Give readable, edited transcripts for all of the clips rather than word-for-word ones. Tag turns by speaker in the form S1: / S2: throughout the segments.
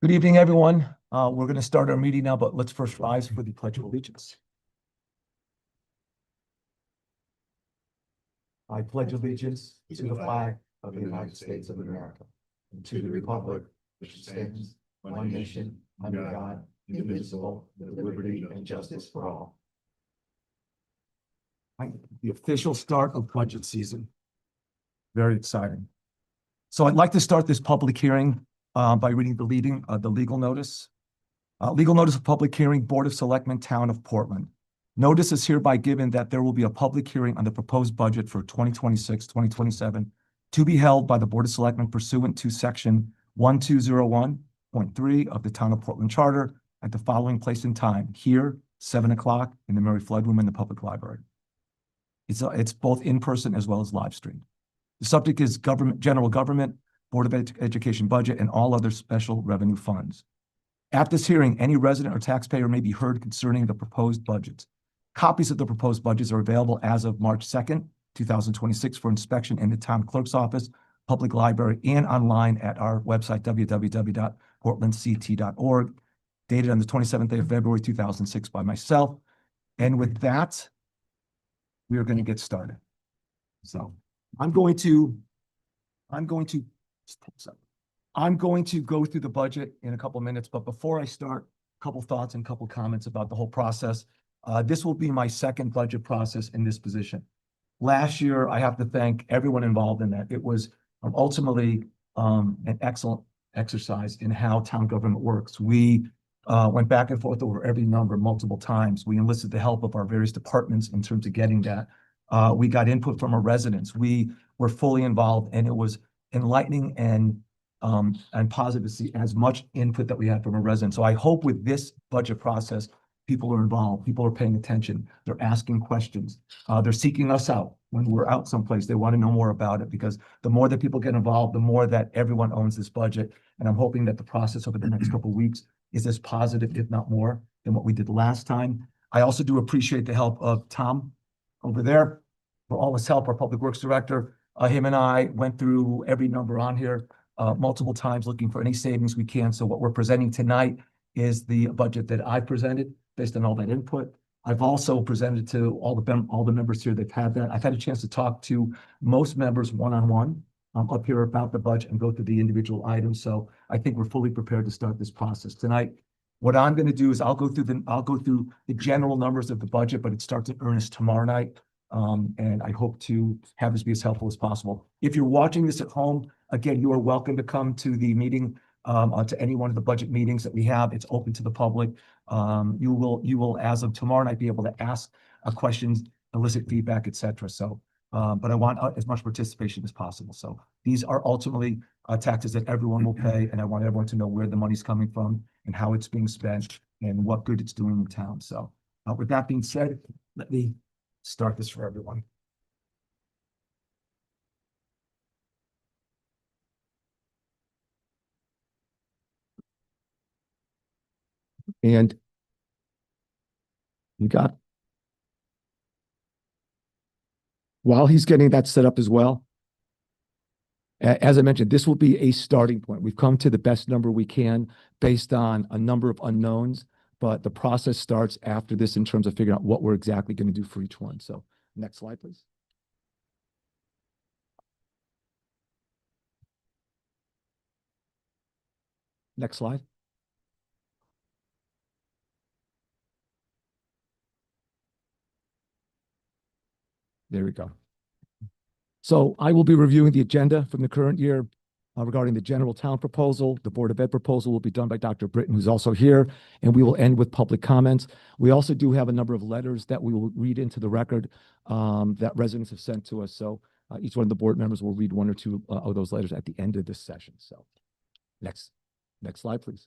S1: Good evening, everyone. We're going to start our meeting now, but let's first rise for the Pledge of Allegiance. I pledge allegiance to the flag of the United States of America and to the republic which stands one nation under God, indivisible, with liberty and justice for all. The official start of budget season. Very exciting. So I'd like to start this public hearing by reading the legal notice. Legal notice of public hearing, Board of Selectmen, Town of Portland. Notice is hereby given that there will be a public hearing on the proposed budget for 2026-2027 to be held by the Board of Selectmen pursuant to Section 1201.3 of the Town of Portland Charter at the following place and time, here, 7 o'clock in the Mary Flood Room in the Public Library. It's both in person as well as live streamed. The subject is general government, Board of Education budget, and all other special revenue funds. At this hearing, any resident or taxpayer may be heard concerning the proposed budgets. Copies of the proposed budgets are available as of March 2nd, 2026 for inspection in the town clerk's office, public library, and online at our website, www.portlandct.org, dated on the 27th day of February, 2006 by myself. And with that, we are going to get started. So I'm going to go through the budget in a couple of minutes, but before I start, a couple thoughts and a couple comments about the whole process. This will be my second budget process in this position. Last year, I have to thank everyone involved in that. It was ultimately an excellent exercise in how town government works. We went back and forth over every number multiple times. We enlisted the help of our various departments in terms of getting that. We got input from our residents. We were fully involved, and it was enlightening and positive to see as much input that we had from our residents. So I hope with this budget process, people are involved, people are paying attention, they're asking questions, they're seeking us out when we're out someplace. They want to know more about it, because the more that people get involved, the more that everyone owns this budget. And I'm hoping that the process over the next couple of weeks is as positive, if not more, than what we did last time. I also do appreciate the help of Tom over there for all his help, our Public Works Director. Him and I went through every number on here multiple times, looking for any savings we can. So what we're presenting tonight is the budget that I presented based on all that input. I've also presented to all the members here. They've had that. I've had a chance to talk to most members one-on-one up here about the budget and go through the individual items. So I think we're fully prepared to start this process tonight. What I'm going to do is I'll go through the general numbers of the budget, but it starts in earnest tomorrow night. And I hope to have this be as helpful as possible. If you're watching this at home, again, you are welcome to come to the meeting, to any one of the budget meetings that we have. It's open to the public. You will, as of tomorrow night, be able to ask questions, elicit feedback, etc. So, but I want as much participation as possible. So these are ultimately taxes that everyone will pay, and I want everyone to know where the money's coming from and how it's being spent and what good it's doing in town. So, with that being said, let me start this for everyone. And you got, while he's getting that set up as well, as I mentioned, this will be a starting point. We've come to the best number we can based on a number of unknowns, but the process starts after this in terms of figuring out what we're exactly going to do for each one. So next slide, please. Next slide. There we go. So I will be reviewing the agenda from the current year regarding the general town proposal. The Board of Ed proposal will be done by Dr. Britton, who's also here, and we will end with public comments. We also do have a number of letters that we will read into the record that residents have sent to us. So each one of the board members will read one or two of those letters at the end of this session. So next slide, please.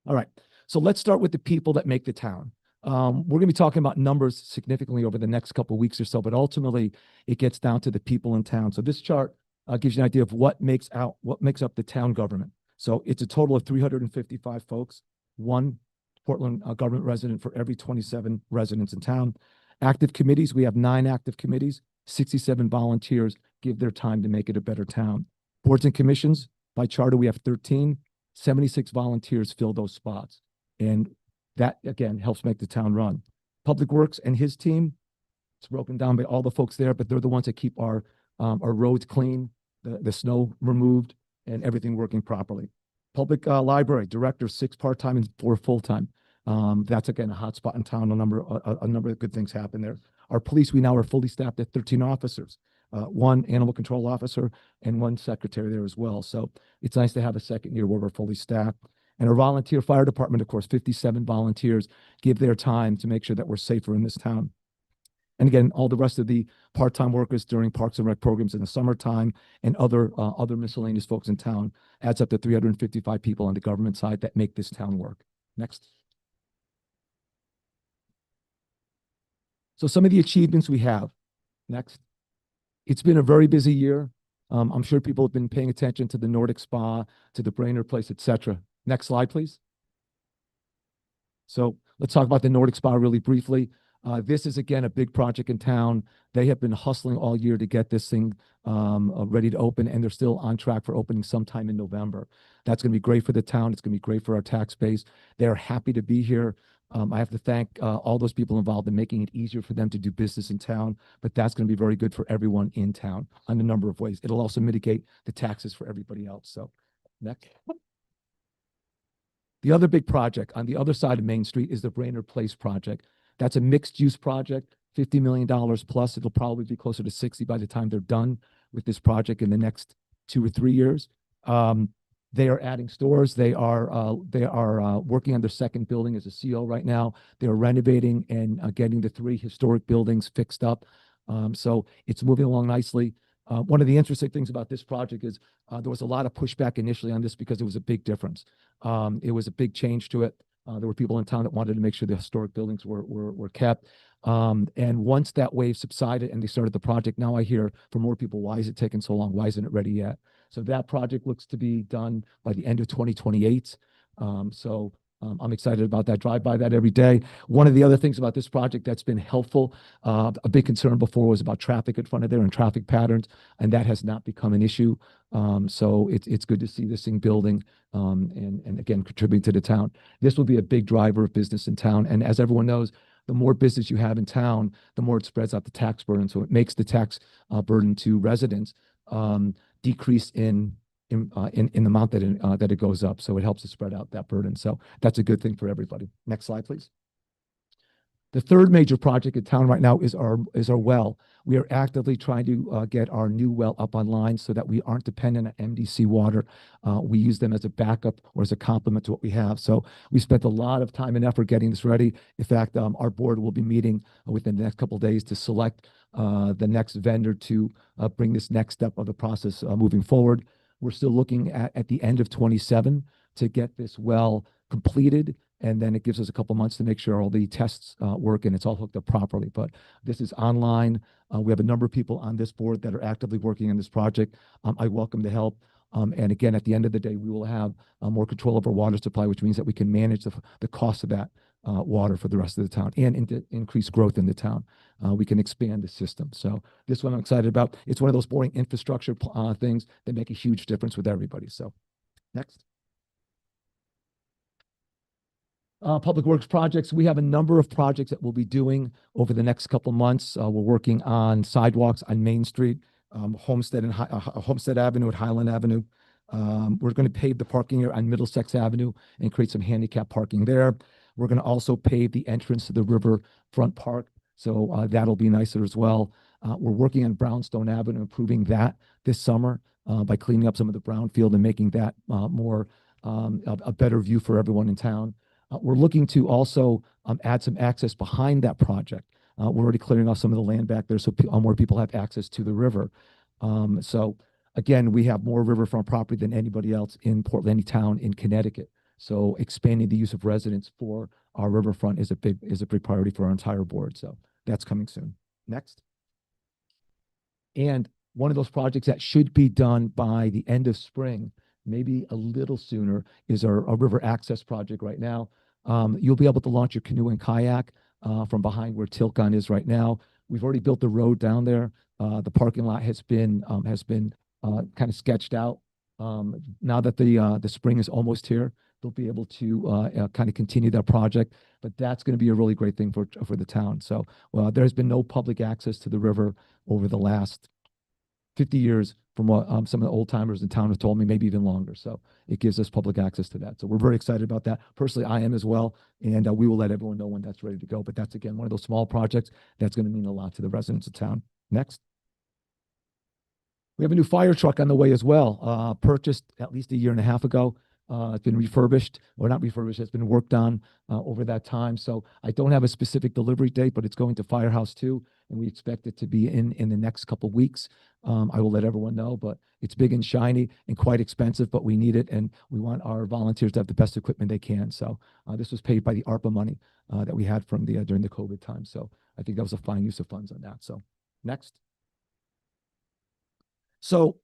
S1: All right, so let's start with the people that make the town. We're going to be talking about numbers significantly over the next couple of weeks or so, but ultimately it gets down to the people in town. So this chart gives you an idea of what makes up the town government. So it's a total of 355 folks, one Portland government resident for every 27 residents in town. Active committees, we have 9 active committees, 67 volunteers give their time to make it a better town. Boards and commissions, By charter, we have 13. 76 volunteers fill those spots. And that, again, helps make the town run. Public Works and his team, it's broken down by all the folks there, but they're the ones that keep our roads clean, the snow removed, and everything working properly. Public Library Director, 6 part-time and 4 full-time. That's again a hot spot in town. A number of good things happen there. Our police, we now are fully staffed at 13 officers, 1 animal control officer and 1 secretary there as well. So it's nice to have a second year where we're fully staffed. And our volunteer fire department, of course, 57 volunteers give their time to make sure that we're safer in this town. And again, all the rest of the part-time workers during Parks and Rec programs in the summertime and other miscellaneous folks in town adds up to 355 people on the government side that make this town work. Next. So some of the achievements we have. Next. It's been a very busy year. I'm sure people have been paying attention to the Nordic Spa, to the Brainerd Place, etc. Next slide, please. So let's talk about the Nordic Spa really briefly. This is, again, a big project in town. They have been hustling all year to get this thing ready to open, and they're still on track for opening sometime in November. That's going to be great for the town. It's going to be great for our tax base. They're happy to be here. I have to thank all those people involved in making it easier for them to do business in town, but that's going to be very good for everyone in town on a number of ways. It'll also mitigate the taxes for everybody else. So next. The other big project on the other side of Main Street is the Brainerd Place project. That's a mixed-use project, $50 million plus. It'll probably be closer to 60 by the time they're done with this project in the next 2 or 3 years. They are adding stores. They are working on their second building as a CO right now. They are renovating and getting the 3 historic buildings fixed up. So it's moving along nicely. One of the interesting things about this project is there was a lot of pushback initially on this because it was a big difference. It was a big change to it. There were people in town that wanted to make sure the historic buildings were kept. And once that wave subsided and they started the project, now I hear from more people, why is it taking so long? Why isn't it ready yet? So that project looks to be done by the end of 2028. I'm excited about that. Drive by that every day. One of the other things about this project that's been helpful, a big concern before was about traffic in front of there and traffic patterns, and that has not become an issue. So it's good to see this thing building and again, contributing to the town. This will be a big driver of business in town. And as everyone knows, the more business you have in town, the more it spreads out the tax burden. So it makes the tax burden to residents decrease in the amount that it goes up. So it helps to spread out that burden. So that's a good thing for everybody. Next slide, please. The third major project in town right now is our well. We are actively trying to get our new well up online so that we aren't dependent on MDC water. We use them as a backup or as a complement to what we have. So we spent a lot of time and effort getting this ready. In fact, our board will be meeting within the next couple of days to select the next vendor to bring this next step of the process moving forward. We're still looking at the end of 27 to get this well completed. And then it gives us a couple months to make sure all the tests work and it's all hooked up properly. But this is online. We have a number of people on this board that are actively working on this project. I welcome the help. And again, at the end of the day, we will have more control of our water supply, which means that we can manage the cost of that water for the rest of the town and increase growth in the town. We can expand the system. So this one I'm excited about. It's one of those boring infrastructure things that make a huge difference with everybody. So next. Public Works projects. We have a number of projects that we'll be doing over the next couple months. We're working on sidewalks on Main Street, Homestead Avenue at Highland Avenue. We're going to pave the parking area on Middlesex Avenue and create some handicap parking there. We're going to also pave the entrance to the Riverfront Park. So that'll be nicer as well. We're working on Brownstone Avenue, improving that this summer by cleaning up some of the brownfield and making that more a better view for everyone in town. We're looking to also add some access behind that project. We're already clearing off some of the land back there so more people have access to the river. So again, we have more riverfront property than anybody else in Portland, any town in Connecticut. So expanding the use of residents for our riverfront is a big priority for our entire board. So that's coming soon. Next. And one of those projects that should be done by the end of spring, maybe a little sooner, is our river access project right now. You'll be able to launch your canoe and kayak from behind where Tilcon is right now. We've already built the road down there. The parking lot has been kind of sketched out.
S2: Now that the spring is almost here, they'll be able to kind of continue that project. But that's going to be a really great thing for the town. So there's been no public access to the river over the last 50 years from what some of the old timers in town have told me, maybe even longer. So it gives us public access to that. So we're very excited about that. Personally, I am as well. And we will let everyone know when that's ready to go. But that's, again, one of those small projects that's going to mean a lot to the residents of town. Next. We have a new fire truck on the way as well, purchased at least a year and a half ago. It's been refurbished, or not refurbished, it's been worked on over that time. So I don't have a specific delivery date, but it's going to Firehouse 2, and we expect it to be in the next couple of weeks. I will let everyone know, but it's big and shiny and quite expensive, but we need it, and we want our volunteers to have the best equipment they can. So this was paid by the ARPA money that we had from during the COVID time. So I think that was a fine use of funds on that. So next. So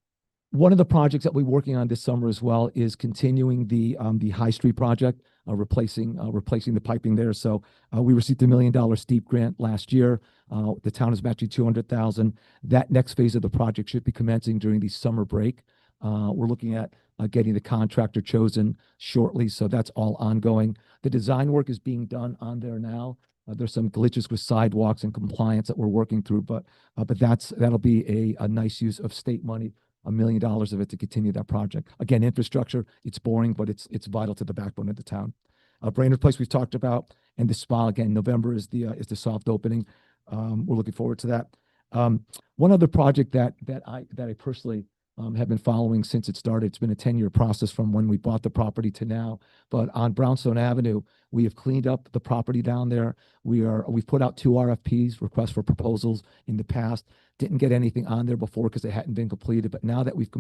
S2: one of the projects that we're working on this summer as well is continuing the High Street project, replacing the piping there. So we received $1 million steep grant last year. The town is matching 200,000. That next phase of the project should be commencing during the summer break. We're looking at getting the contractor chosen shortly, so that's all ongoing. The design work is being done on there now. There's some glitches with sidewalks and compliance that we're working through, but that'll be a nice use of state money, $1 million of it to continue that project. Again, infrastructure, it's boring, but it's vital to the backbone of the town. Brainerd Place we've talked about, and the spa, again, November is the soft opening. We're looking forward to that. One other project that I personally have been following since it started. It's been a 10-year process from when we bought the property to now. But on Brownstone Avenue, we have cleaned up the property down there. We've put out 2 RFPs, requests for proposals, in the past. Didn't get anything on there before because they hadn't been completed. But now that we've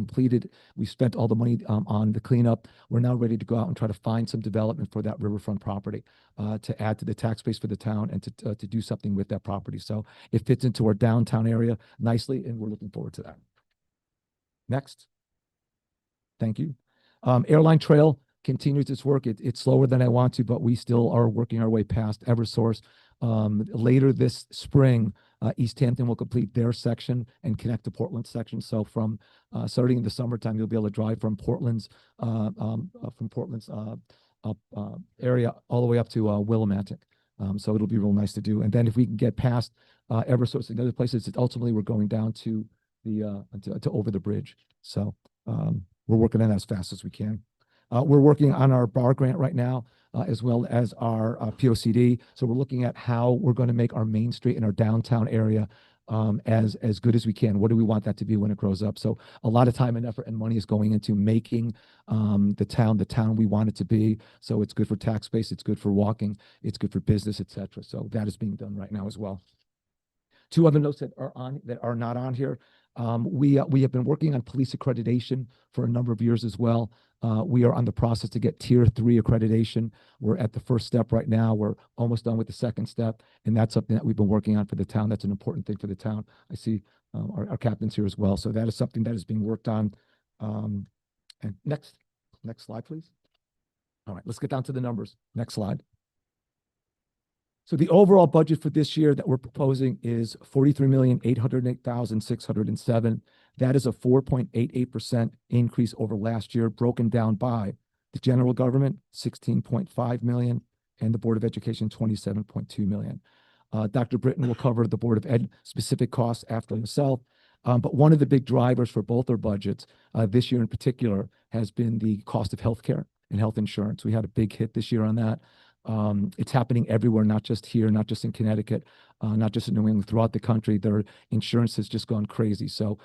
S2: spent all the money on the cleanup. We're now ready to go out and try to find some development for that riverfront property to add to the tax base for the town and to do something with that property. So it fits into our downtown area nicely, and we're looking forward to that. Next. Thank you. Airline Trail continues its work. It's slower than I want to, but we still are working our way past Eversource. Later this spring, East Hampton will complete their section and connect to Portland's section. So from starting in the summertime, you'll be able to drive from Portland's area all the way up to Willimantic. So it'll be real nice to do. And then if we can get past Eversource and other places, ultimately we're going down to to over the bridge. So we're working on that as fast as we can. We're working on our bar grant right now, as well as our POCD. So we're looking at how we're going to make our Main Street in our downtown area as good as we can. What do we want that to be when it grows up? So a lot of time and effort and money is going into making the town we want it to be. So it's good for tax base, it's good for walking, it's good for business, etc. So that is being done right now as well. 2 other notes that are not on here. We have been working on police accreditation for a number of years as well. We are on the process to get Tier 3 accreditation. We're at the first step right now. We're almost done with the second step, and that's something that we've been working on for the town. That's an important thing for the town. I see our captains here as well. So that is something that is being worked on. And next slide, please. All right, let's get down to the numbers. Next slide. So the overall budget for this year that we're proposing is $43,808,607. That is a 4.88% increase over last year, broken down by the general government, $16.5 million, and the Board of Education, $27.2 million. Dr. Britton will cover the Board of Ed specific costs after himself. But one of the big drivers for both our budgets this year in particular has been the cost of healthcare and health insurance. We had a big hit this year on that. It's happening everywhere, not just here, not just in Connecticut, not just in New England, throughout the country. Their insurance has just gone crazy. So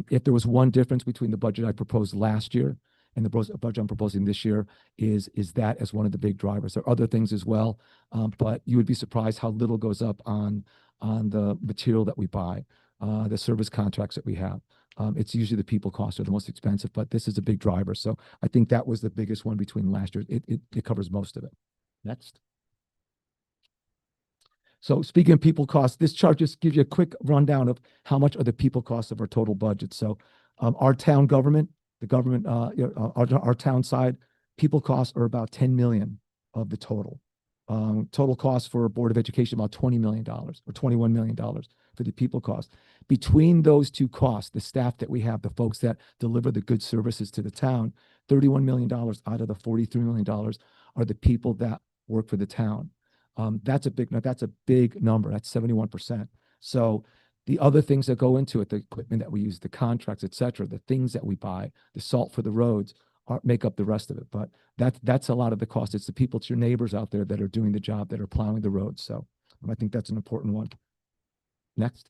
S2: if there was one difference between the budget I proposed last year and the budget I'm proposing this year is that as one of the big drivers. There are other things as well, but you would be surprised how little goes up on the material that we buy, the service contracts that we have. It's usually the people costs are the most expensive, but this is a big driver. So I think that was the biggest one between last year. It covers most of it. Next. So speaking of people costs, this chart just gives you a quick rundown of how much are the people costs of our total budget. So our town government, our town side, people costs are about 10 million of the total. Total cost for Board of Education, about $20 million or $21 million for the people cost. Between those two costs, the staff that we have, the folks that deliver the good services to the town, $31 million out of the $43 million are the people that work for the town. That's a big number. That's 71%. So the other things that go into it, the equipment that we use, the contracts, et cetera, the things that we buy, the salt for the roads, make up the rest of it. But that's a lot of the cost. It's the people, it's your neighbors out there that are doing the job, that are plowing the roads. So I think that's an important one. Next.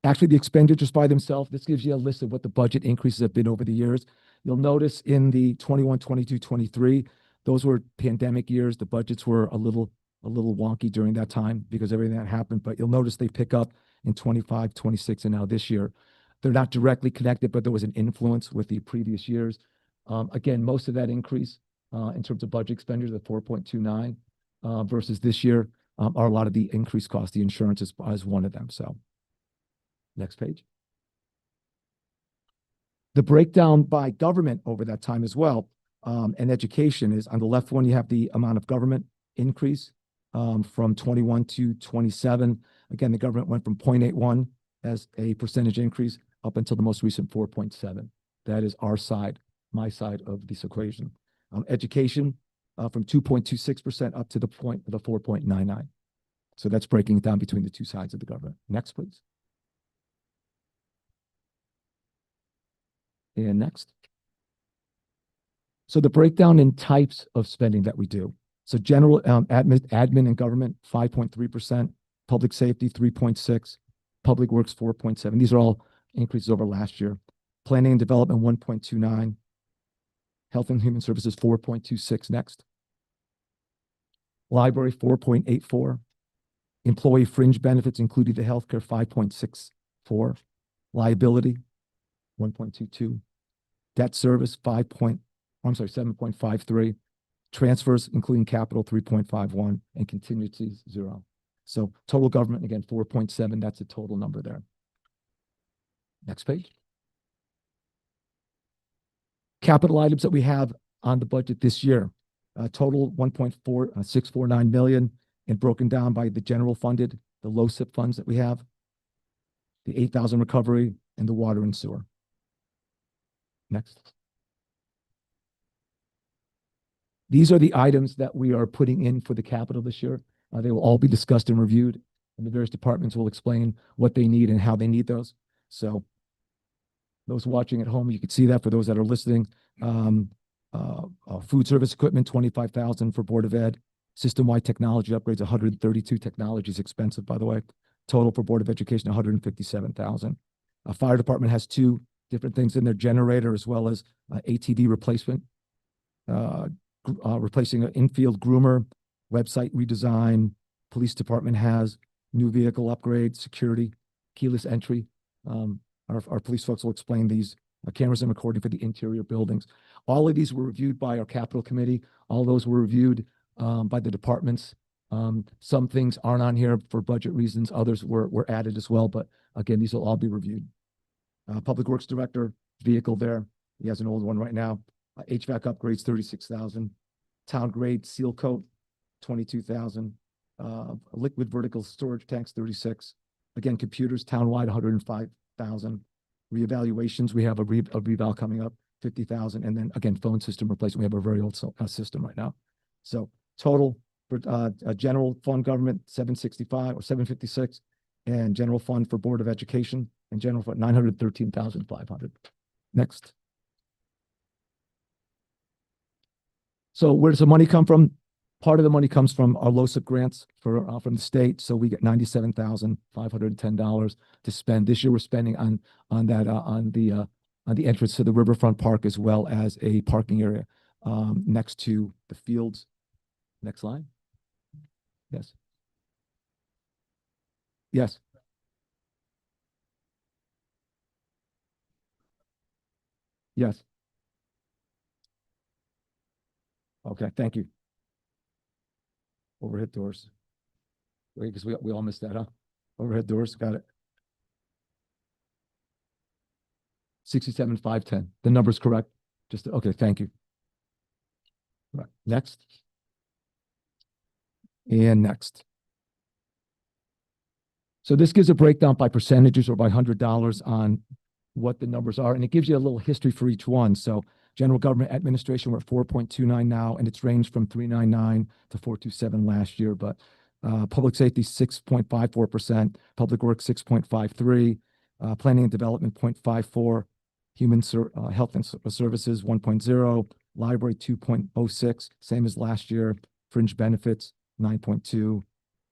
S2: Actually, the expenditures by themselves, this gives you a list of what the budget increases have been over the years. You'll notice in the 21, 22, 23, those were pandemic years. The budgets were a little wonky during that time because everything that happened, but you'll notice they pick up in 25, 26, and now this year. They're not directly connected, but there was an influence with the previous years. Again, most of that increase in terms of budget expenditures of 4.29 versus this year are a lot of the increased costs. The insurance is one of them. So next page. The breakdown by government over that time as well, and education is on the left one, you have the amount of government increase from 21 to 27. Again, the government went from 0.81 as a percentage increase up until the most recent 4.7. That is our side, my side of this equation. Education from 2.26% up to the 4.99. So that's breaking it down between the two sides of the government. Next, please. And next. So the breakdown in types of spending that we do. So general admin and government, 5.3%, public safety, 3.6%, public works, 4.7%. These are all increases over last year. Planning and development, 1.29%. Health and human services, 4.26%. Next. Library, 4.84%. Employee fringe benefits, including the healthcare, 5.64%. Liability, 1.22%. Debt service, 7.53%. Transfers, including capital, 3.51%, and contingencies, 0. So total government, again, 4.7%. That's a total number there. Next page. Capital items that we have on the budget this year. Total 1.4649 million, and broken down by the general funded, the low SIP funds that we have, the 8,000 recovery, and the water and sewer. Next. These are the items that we are putting in for the capital this year. They will all be discussed and reviewed, and the various departments will explain what they need and how they need those. So those watching at home, you can see that. For those that are listening, food service equipment, 25,000 for Board of Ed. System-wide technology upgrades, 132 technologies, expensive, by the way. Total for Board of Education, 157,000. Fire department has 2 different things in their generator, as well as ATV replacement, replacing an infield groomer, website redesign. Police department has new vehicle upgrade, security, keyless entry. Our police folks will explain these. Cameras and recording for the interior buildings. All of these were reviewed by our capital committee. All those were reviewed by the departments. Some things aren't on here for budget reasons. Others were added as well. But again, these will all be reviewed. Public Works Director, vehicle there. He has an old one right now. HVAC upgrades, 36,000. Town grade seal coat, 22,000. Liquid vertical storage tanks, 36. Again, computers, townwide, 105,000. Reevaluations, we have a reval coming up, 50,000. And then again, phone system replacement. We have a very old system right now. So total for general fund government, 765 or 756, and general fund for Board of Education and general fund 913,500. Next. So where does the money come from? Part of the money comes from our LoSiP grants from the state. So we get $97,510 to spend. This year we're spending on the entrance to the Riverfront Park, as well as a parking area next to the fields. Next slide. Yes. Yes. Yes. Okay, thank you. Overhead doors. Wait, because we all missed that, huh? Overhead doors, got it. 67,510. The number's correct. Okay, thank you. Right. Next. And next. So this gives a breakdown by percentages or by $100 on what the numbers are, and it gives you a little history for each one. So general government administration, we're at 4.29 now, and it's ranged from 399 to 427 last year. But public safety, 6.54%, public works, 6.53, planning and development, 0.54, health and services, 1.0, library, 2.06, same as last year, fringe benefits, 9.2,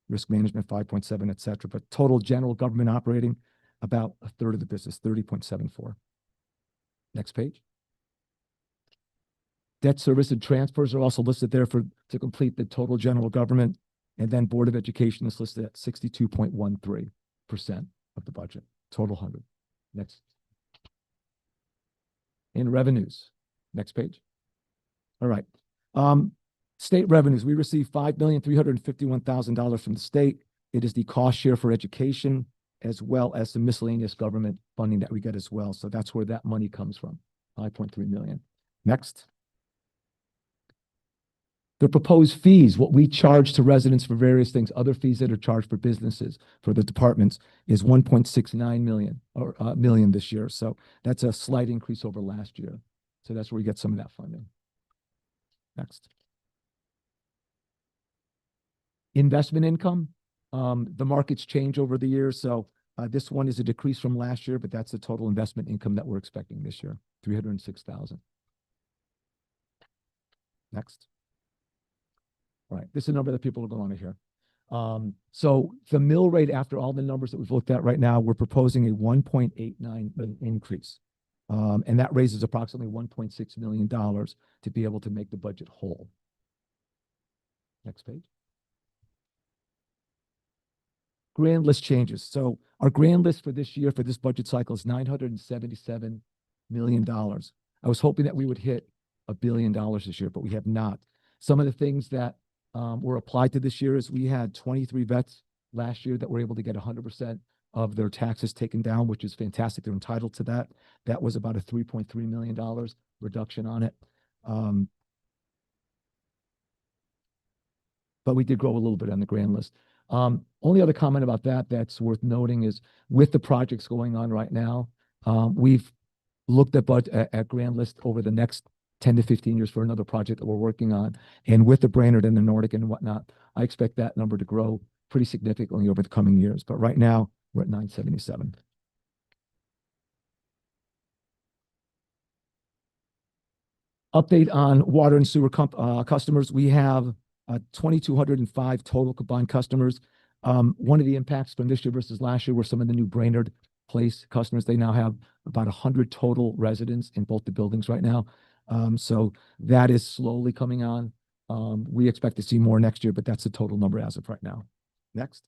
S2: risk management, 5.7, et cetera. But total general government operating, about a third of the business, 30.74. Next page. Debt service and transfers are also listed there to complete the total general government. And then Board of Education is listed at 62.13% of the budget, total 100. Next. In revenues. Next page. All right. State revenues, we received $5,351,000 from the state. It is the cost share for education, as well as the miscellaneous government funding that we get as well. So that's where that money comes from, 5.3 million. Next. The proposed fees, what we charge to residents for various things, other fees that are charged for businesses, for the departments, is 1.69 million or million this year. So that's a slight increase over last year. So that's where we get some of that funding. Next. Investment income, the markets change over the years. So this one is a decrease from last year, but that's the total investment income that we're expecting this year, 306,000. Next. All right, this is a number that people are going to hear. So the mill rate, after all the numbers that we've looked at right now, we're proposing a 1.89 increase. And that raises approximately $1.6 million to be able to make the budget whole. Next page. Grand list changes. So our grand list for this year, for this budget cycle, is $977 million. I was hoping that we would hit $1 billion this year, but we have not. Some of the things that were applied to this year is we had 23 vets last year that were able to get 100% of their taxes taken down, which is fantastic. They're entitled to that. That was about a $3.3 million reduction on it. But we did grow a little bit on the grand list. Only other comment about that that's worth noting is with the projects going on right now, we've looked at grand list over the next 10 to 15 years for another project that we're working on. And with the Brainerd and the Nordic and whatnot, I expect that number to grow pretty significantly over the coming years. But right now, we're at 977. Update on water and sewer customers. We have 2,205 total combined customers. One of the impacts from this year versus last year were some of the new Brainerd Place customers. They now have about 100 total residents in both the buildings right now. So that is slowly coming on. We expect to see more next year, but that's the total number as of right now. Next.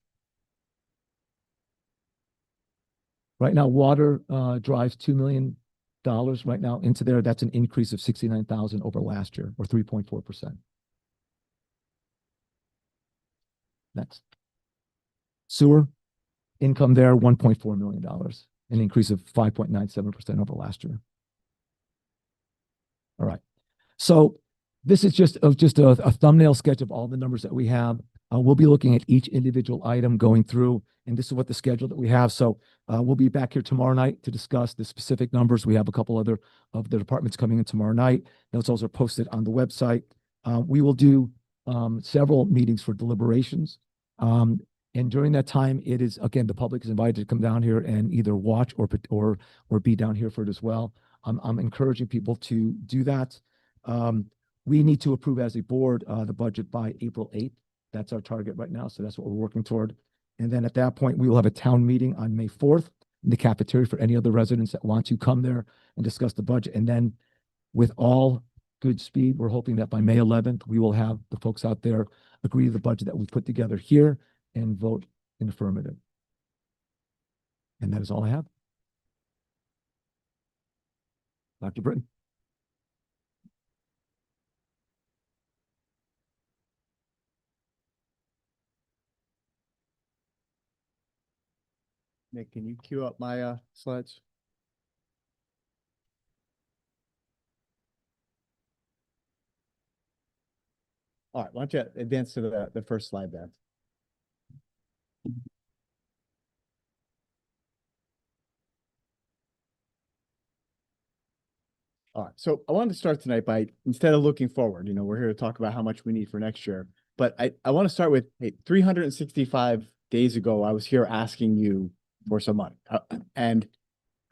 S2: Right now, water drives $2 million right now into there. That's an increase of 69,000 over last year, or 3.4%. Next. Sewer income there, $1.4 million, an increase of 5.97% over last year. All right. So this is just a thumbnail sketch of all the numbers that we have. We'll be looking at each individual item going through, and this is what the schedule that we have. So we'll be back here tomorrow night to discuss the specific numbers. We have a couple other of the departments coming in tomorrow night. Those also are posted on the website. We will do several meetings for deliberations. And during that time, it is, again, the public is invited to come down here and either watch or be down here for it as well. I'm encouraging people to do that. We need to approve as a board the budget by April 8th. That's our target right now. So that's what we're working toward. And then at that point, we will have a town meeting on May 4th in the cafeteria for any other residents that want to come there and discuss the budget. And then with all good speed, we're hoping that by May 11th, we will have the folks out there agree to the budget that we put together here and vote in affirmative. And that is all I have. Dr. Britton.
S3: Nick, can you queue up my slides? All right, why don't you advance to the first slide there? All right, so I wanted to start tonight by, instead of looking forward, we're here to talk about how much we need for next year. But I want to start with, hey, 365 days ago, I was here asking you for some money. And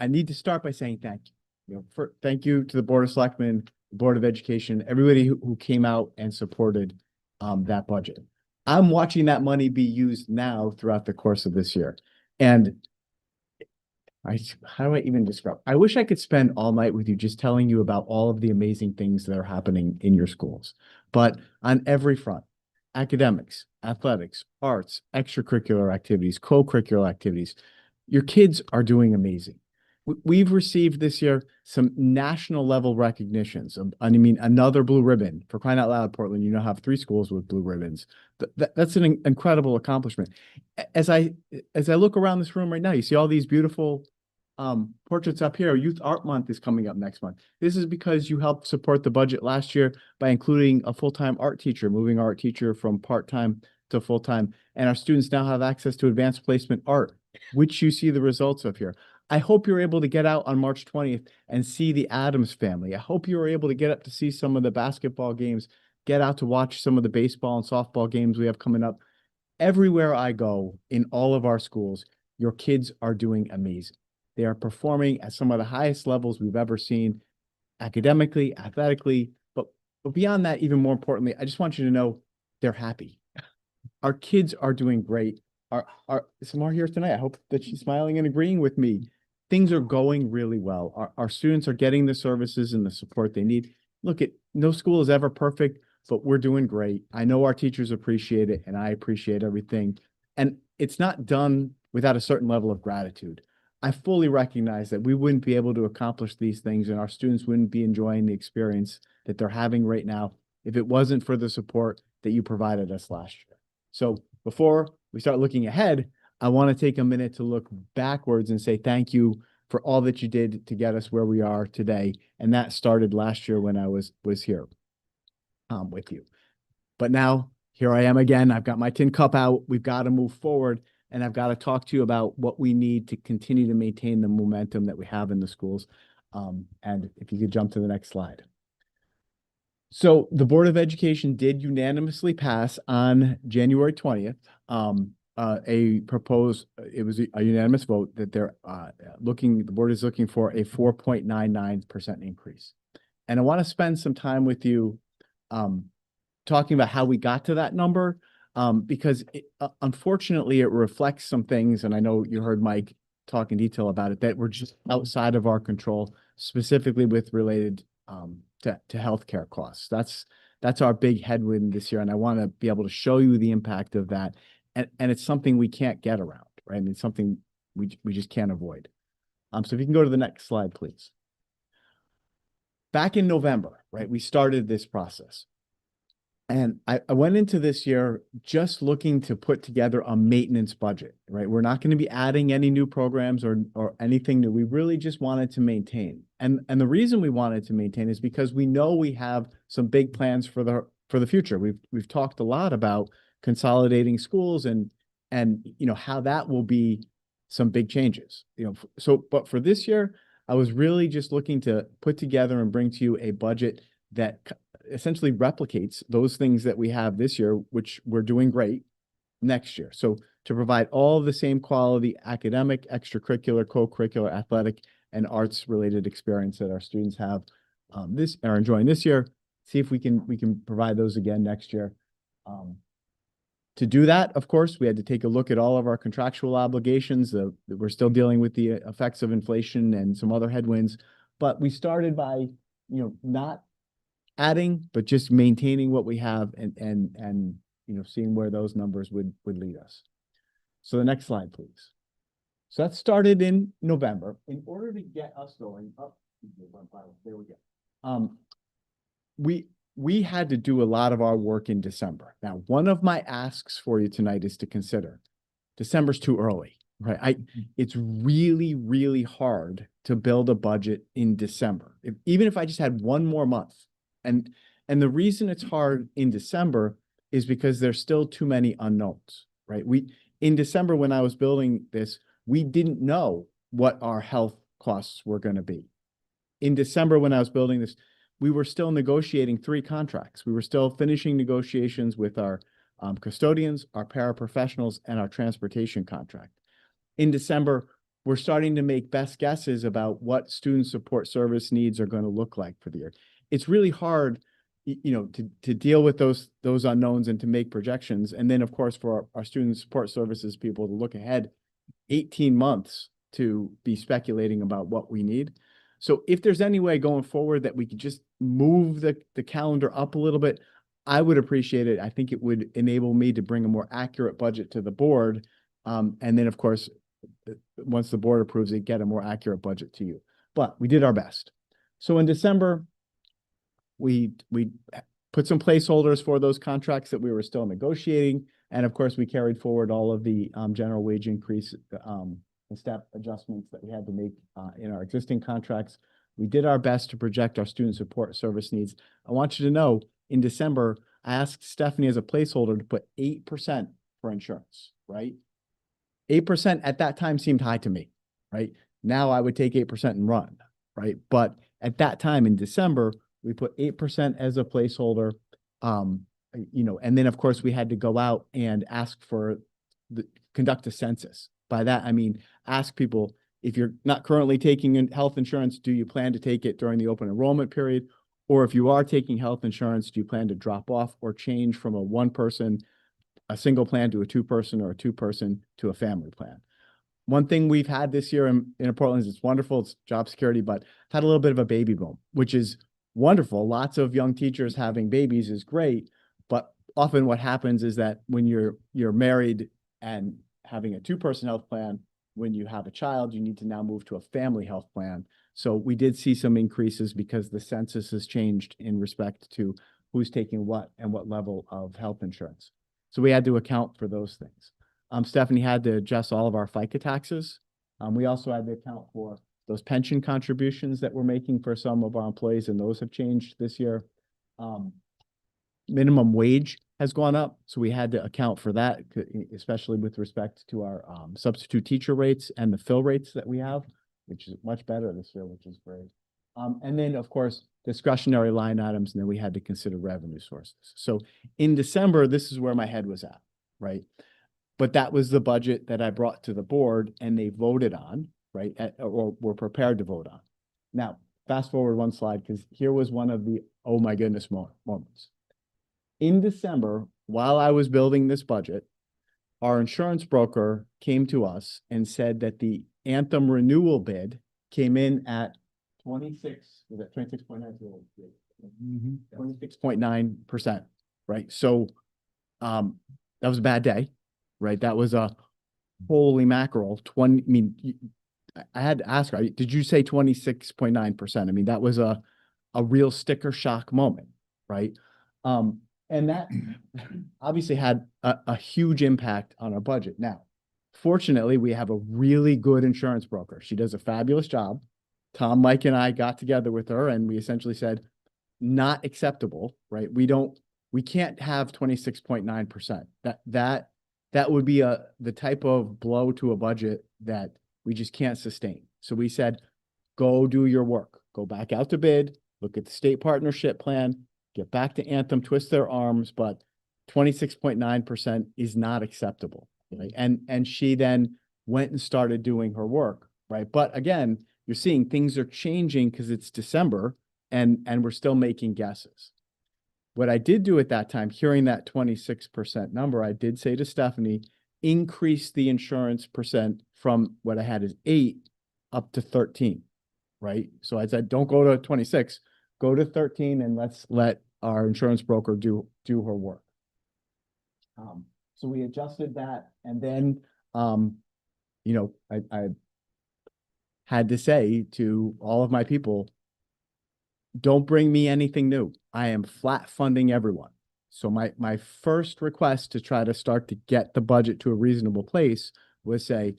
S3: I need to start by saying thank you. Thank you to the Board of Selectmen, the Board of Education, everybody who came out and supported that budget. I'm watching that money be used now throughout the course of this year. And how do I even describe? I wish I could spend all night with you just telling you about all of the amazing things that are happening in your schools. But on every front, academics, athletics, arts, extracurricular activities, co-curricular activities, your kids are doing amazing. We've received this year some national level recognitions. I mean, another blue ribbon. For crying out loud, Portland, have 3 schools with blue ribbons. That's an incredible accomplishment. As I look around this room right now, you see all these beautiful portraits up here. Youth Art Month is coming up next month. This is because you helped support the budget last year by including a full-time art teacher, moving our art teacher from part-time to full-time. And our students now have access to advanced placement art, which you see the results of here. I hope you're able to get out on March 20th and see the Addams Family. I hope you were able to get up to see some of the basketball games, get out to watch some of the baseball and softball games we have coming up. Everywhere I go in all of our schools, your kids are doing amazing. They are performing at some of the highest levels we've ever seen, academically, athletically, but beyond that, even more importantly, I just want you to know they're happy. Our kids are doing great. Samar here tonight. I hope that she's smiling and agreeing with me. Things are going really well. Our students are getting the services and the support they need. Look, no school is ever perfect, but we're doing great. I know our teachers appreciate it, and I appreciate everything. And it's not done without a certain level of gratitude. I fully recognize that we wouldn't be able to accomplish these things, and our students wouldn't be enjoying the experience that they're having right now if it wasn't for the support that you provided us last year. So before we start looking ahead, I want to take a minute to look backwards and say thank you for all that you did to get us where we are today. And that started last year when I was here with you. But now here I am again. I've got my tin cup out. We've got to move forward, and I've got to talk to you about what we need to continue to maintain the momentum that we have in the schools. And if you could jump to the next slide. So the Board of Education did unanimously pass on January 20th it was a unanimous vote that the board is looking for a 4.99% increase. And I want to spend some time with you talking about how we got to that number, because unfortunately it reflects some things, and I know you heard Mike talk in detail about it, that were just outside of our control, specifically with related to healthcare costs. That's our big headwind this year, and I want to be able to show you the impact of that. And it's something we can't get around, right? I mean, it's something we just can't avoid. So if you can go to the next slide, please. Back in November, right, we started this process. And I went into this year just looking to put together a maintenance budget, right? We're not going to be adding any new programs or anything new. We really just wanted to maintain. And the reason we wanted to maintain is because we know we have some big plans for the future. We've talked a lot about consolidating schools and how that will be some big changes. But for this year, I was really just looking to put together and bring to you a budget that essentially replicates those things that we have this year, which we're doing great next year. So to provide all the same quality academic, extracurricular, co-curricular, athletic, and arts related experience that our students have are enjoying this year, see if we can provide those again next year. To do that, of course, we had to take a look at all of our contractual obligations. We're still dealing with the effects of inflation and some other headwinds, but we started by, not adding, but just maintaining what we have and seeing where those numbers would lead us. So the next slide, please. So that started in November. In order to get us going, there we go. We had to do a lot of our work in December. Now, one of my asks for you tonight is to consider December's too early, right? It's really, really hard to build a budget in December. Even if I just had one more month, and And the reason it's hard in December is because there's still too many unknowns, right? In December, when I was building this, we didn't know what our health costs were going to be. In December, when I was building this, we were still negotiating 3 contracts. We were still finishing negotiations with our custodians, our paraprofessionals, and our transportation contract. In December, we're starting to make best guesses about what student support service needs are going to look like for the year. It's really hard, to deal with those unknowns and to make projections. And then, of course, for our student support services people to look ahead 18 months to be speculating about what we need. So if there's any way going forward that we could just move the calendar up a little bit, I would appreciate it. I think it would enable me to bring a more accurate budget to the board. And then, of course, once the board approves it, get a more accurate budget to you. But we did our best. So in December, we put some placeholders for those contracts that we were still negotiating. And of course, we carried forward all of the general wage increase and step adjustments that we had to make in our existing contracts. We did our best to project our student support service needs. I want you to know, in December, I asked Stephanie as a placeholder to put 8% for insurance, right? 8% at that time seemed high to me, right? Now I would take 8% and run, right? But at that time in December, we put 8% as a placeholder, and then of course we had to go out and ask for conduct a census. By that, I mean, ask people, if you're not currently taking health insurance, do you plan to take it during the open enrollment period? Or if you are taking health insurance, do you plan to drop off or change from a single plan to a 2-person, or a 2-person to a family plan? One thing we've had this year in Portland is it's wonderful, it's job security, but had a little bit of a baby boom, which is wonderful. Lots of young teachers having babies is great, but often what happens is that when you're married and having a 2-person health plan, when you have a child, you need to now move to a family health plan. So we did see some increases because the census has changed in respect to who's taking what and what level of health insurance. So we had to account for those things. Stephanie had to adjust all of our FICA taxes. We also had to account for those pension contributions that we're making for some of our employees, and those have changed this year. Minimum wage has gone up, so we had to account for that, especially with respect to our substitute teacher rates and the fill rates that we have, which is much better this year, which is great. And then, of course, discretionary line items, and then we had to consider revenue sources. So in December, this is where my head was at, right? But that was the budget that I brought to the board and they voted on, right? Or were prepared to vote on. Now, fast forward one slide, because here was one of the, oh my goodness moments. In December, while I was building this budget, our insurance broker came to us and said that the Anthem renewal bid came in at 26.9%, right? So that was a bad day, right? That was a holy mackerel. I had to ask her, did you say 26.9%? I mean, that was a real sticker shock moment, right? And that obviously had a huge impact on our budget. Now, fortunately, we have a really good insurance broker. She does a fabulous job. Tom, Mike, and I got together with her and we essentially said, not acceptable, right? We can't have 26.9%. That would be the type of blow to a budget that we just can't sustain. So we said, go do your work, go back out to bid, look at the state partnership plan, get back to Anthem, twist their arms, but 26.9% is not acceptable, right? And she then went and started doing her work, right? But again, you're seeing things are changing because it's December and we're still making guesses. What I did do at that time, hearing that 26% number, I did say to Stephanie, increase the insurance percent from what I had as 8 up to 13, right? So I said, don't go to 26, go to 13 and let's let our insurance broker do her work. So we adjusted that. And then, I had to say to all of my people, don't bring me anything new. I am flat funding everyone. So my first request to try to start to get the budget to a reasonable place was say,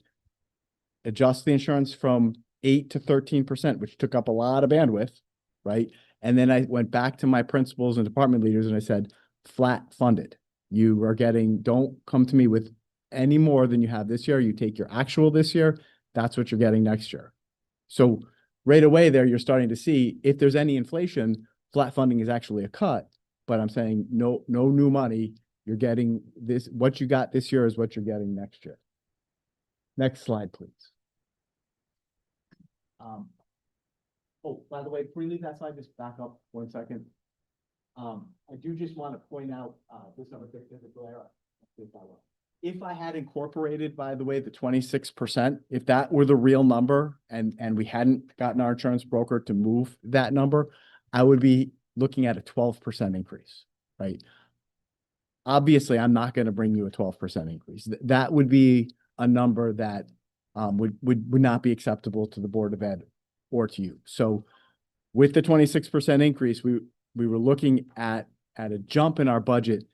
S3: adjust the insurance from 8 to 13%, which took up a lot of bandwidth, right? And then I went back to my principals and department leaders and I said, flat funded. You are getting, don't come to me with any more than you have this year. You take your actual this year, that's what you're getting next year. So right away there, you're starting to see if there's any inflation, flat funding is actually a cut. But I'm saying no new money. You're getting this, what you got this year is what you're getting next year. Next slide, please. Oh, by the way, before you leave that slide, just back up 1 second. I do just want to point out, this other big glare. If I had incorporated, by the way, the 26%, if that were the real number and we hadn't gotten our insurance broker to move that number, I would be looking at a 12% increase, right? Obviously, I'm not going to bring you a 12% increase. That would be a number that would not be acceptable to the Board of Ed or to you. So with the 26% increase, we were looking at a jump in our budget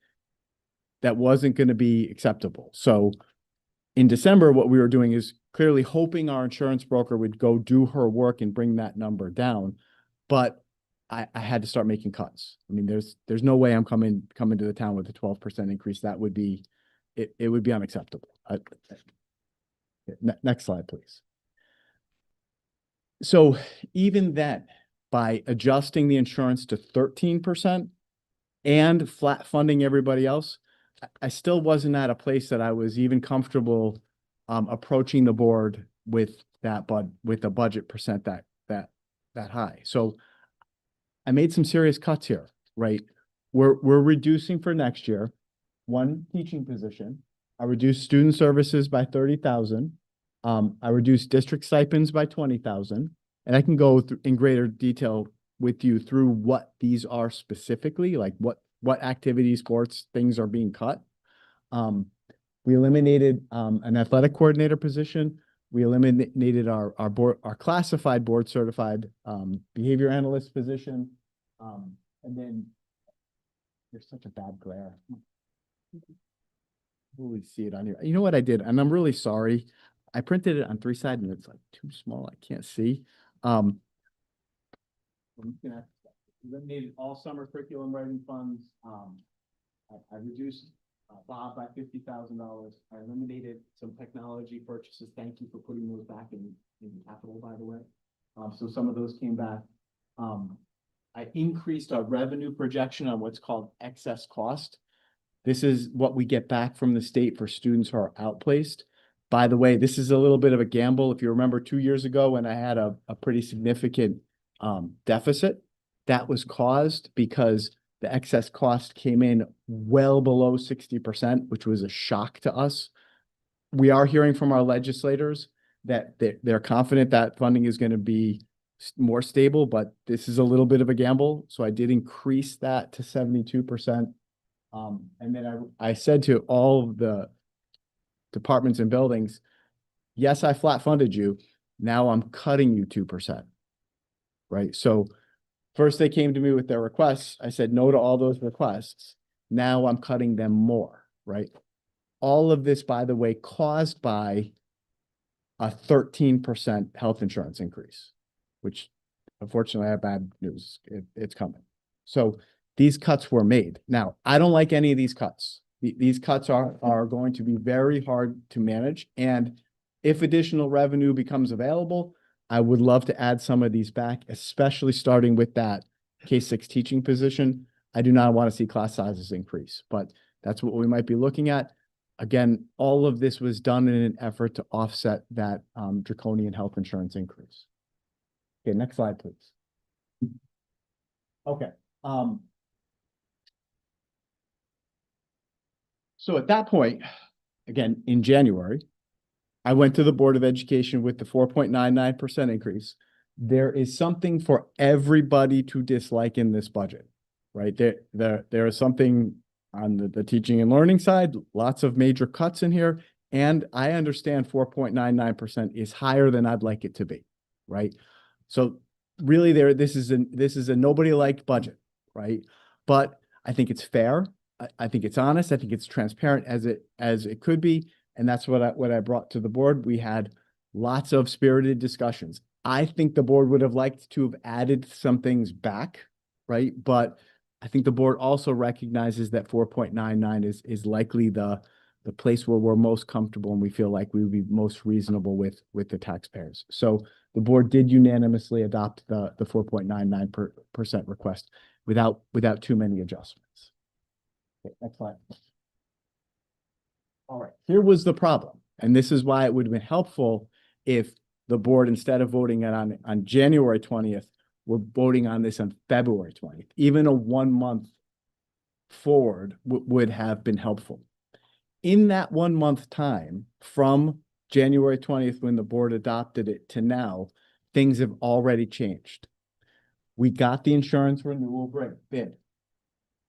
S3: that wasn't going to be acceptable. So in December, what we were doing is clearly hoping our insurance broker would go do her work and bring that number down. But I had to start making cuts. I mean, there's no way I'm coming to the town with a 12% increase. That would be, it would be unacceptable. Next slide, please. So even then, by adjusting the insurance to 13% and flat funding everybody else, I still wasn't at a place that I was even comfortable approaching the board with that with a budget percent that high. So I made some serious cuts here, right? We're reducing for next year 1 teaching position. I reduced student services by 30,000. I reduced district stipends by 20,000. And I can go through in greater detail with you through what these are specifically, like what activities, sports, things are being cut. We eliminated an athletic coordinator position. We eliminated our classified board certified behavior analyst position. And then there's such a bad glare. Really see it on here. You know what I did? And I'm really sorry. I printed it on 3 sides and it's like too small. I can't see. Eliminated all summer curriculum writing funds. I reduced Bob by $50,000. I eliminated some technology purchases. Thank you for putting those back in capital, by the way. So some of those came back. I increased our revenue projection on what's called excess cost. This is what we get back from the state for students who are outplaced. By the way, this is a little bit of a gamble. If you remember 2 years ago when I had a pretty significant deficit, that was caused because the excess cost came in well below 60%, which was a shock to us. We are hearing from our legislators that they're confident that funding is going to be more stable, but this is a little bit of a gamble. So I did increase that to 72%. And then I said to all of the departments and buildings, yes, I flat funded you. Now I'm cutting you 2%, right? So first they came to me with their requests. I said no to all those requests. Now I'm cutting them more, right? All of this, by the way, caused by a 13% health insurance increase, which unfortunately I have bad news. It's coming. So these cuts were made. Now, I don't like any of these cuts. These cuts are going to be very hard to manage. And if additional revenue becomes available, I would love to add some of these back, especially starting with that K-6 teaching position. I do not want to see class sizes increase, but that's what we might be looking at. Again, all of this was done in an effort to offset that draconian health insurance increase. Okay, next slide, please. Okay. So at that point, again, in January, I went to the Board of Education with the 4.99% increase. There is something for everybody to dislike in this budget, right? There is something on the teaching and learning side, lots of major cuts in here. And I understand 4.99% is higher than I'd like it to be, right? So really this is a nobody liked budget, right? But I think it's fair. I think it's honest. I think it's transparent as it could be. And that's what I brought to the board. We had lots of spirited discussions. I think the board would have liked to have added some things back right? But I think the board also recognizes that 4.99 is likely the place where we're most comfortable and we feel like we would be most reasonable with the taxpayers. So the board did unanimously adopt the 4.99% request without too many adjustments. Okay, next slide. All right, here was the problem. And this is why it would have been helpful if the board, instead of voting it on January 20th, were voting on this on February 20th. Even a 1 month forward would have been helpful. In that 1 month time, from January 20th, when the board adopted it, to now, things have already changed. We got the insurance renewal bid.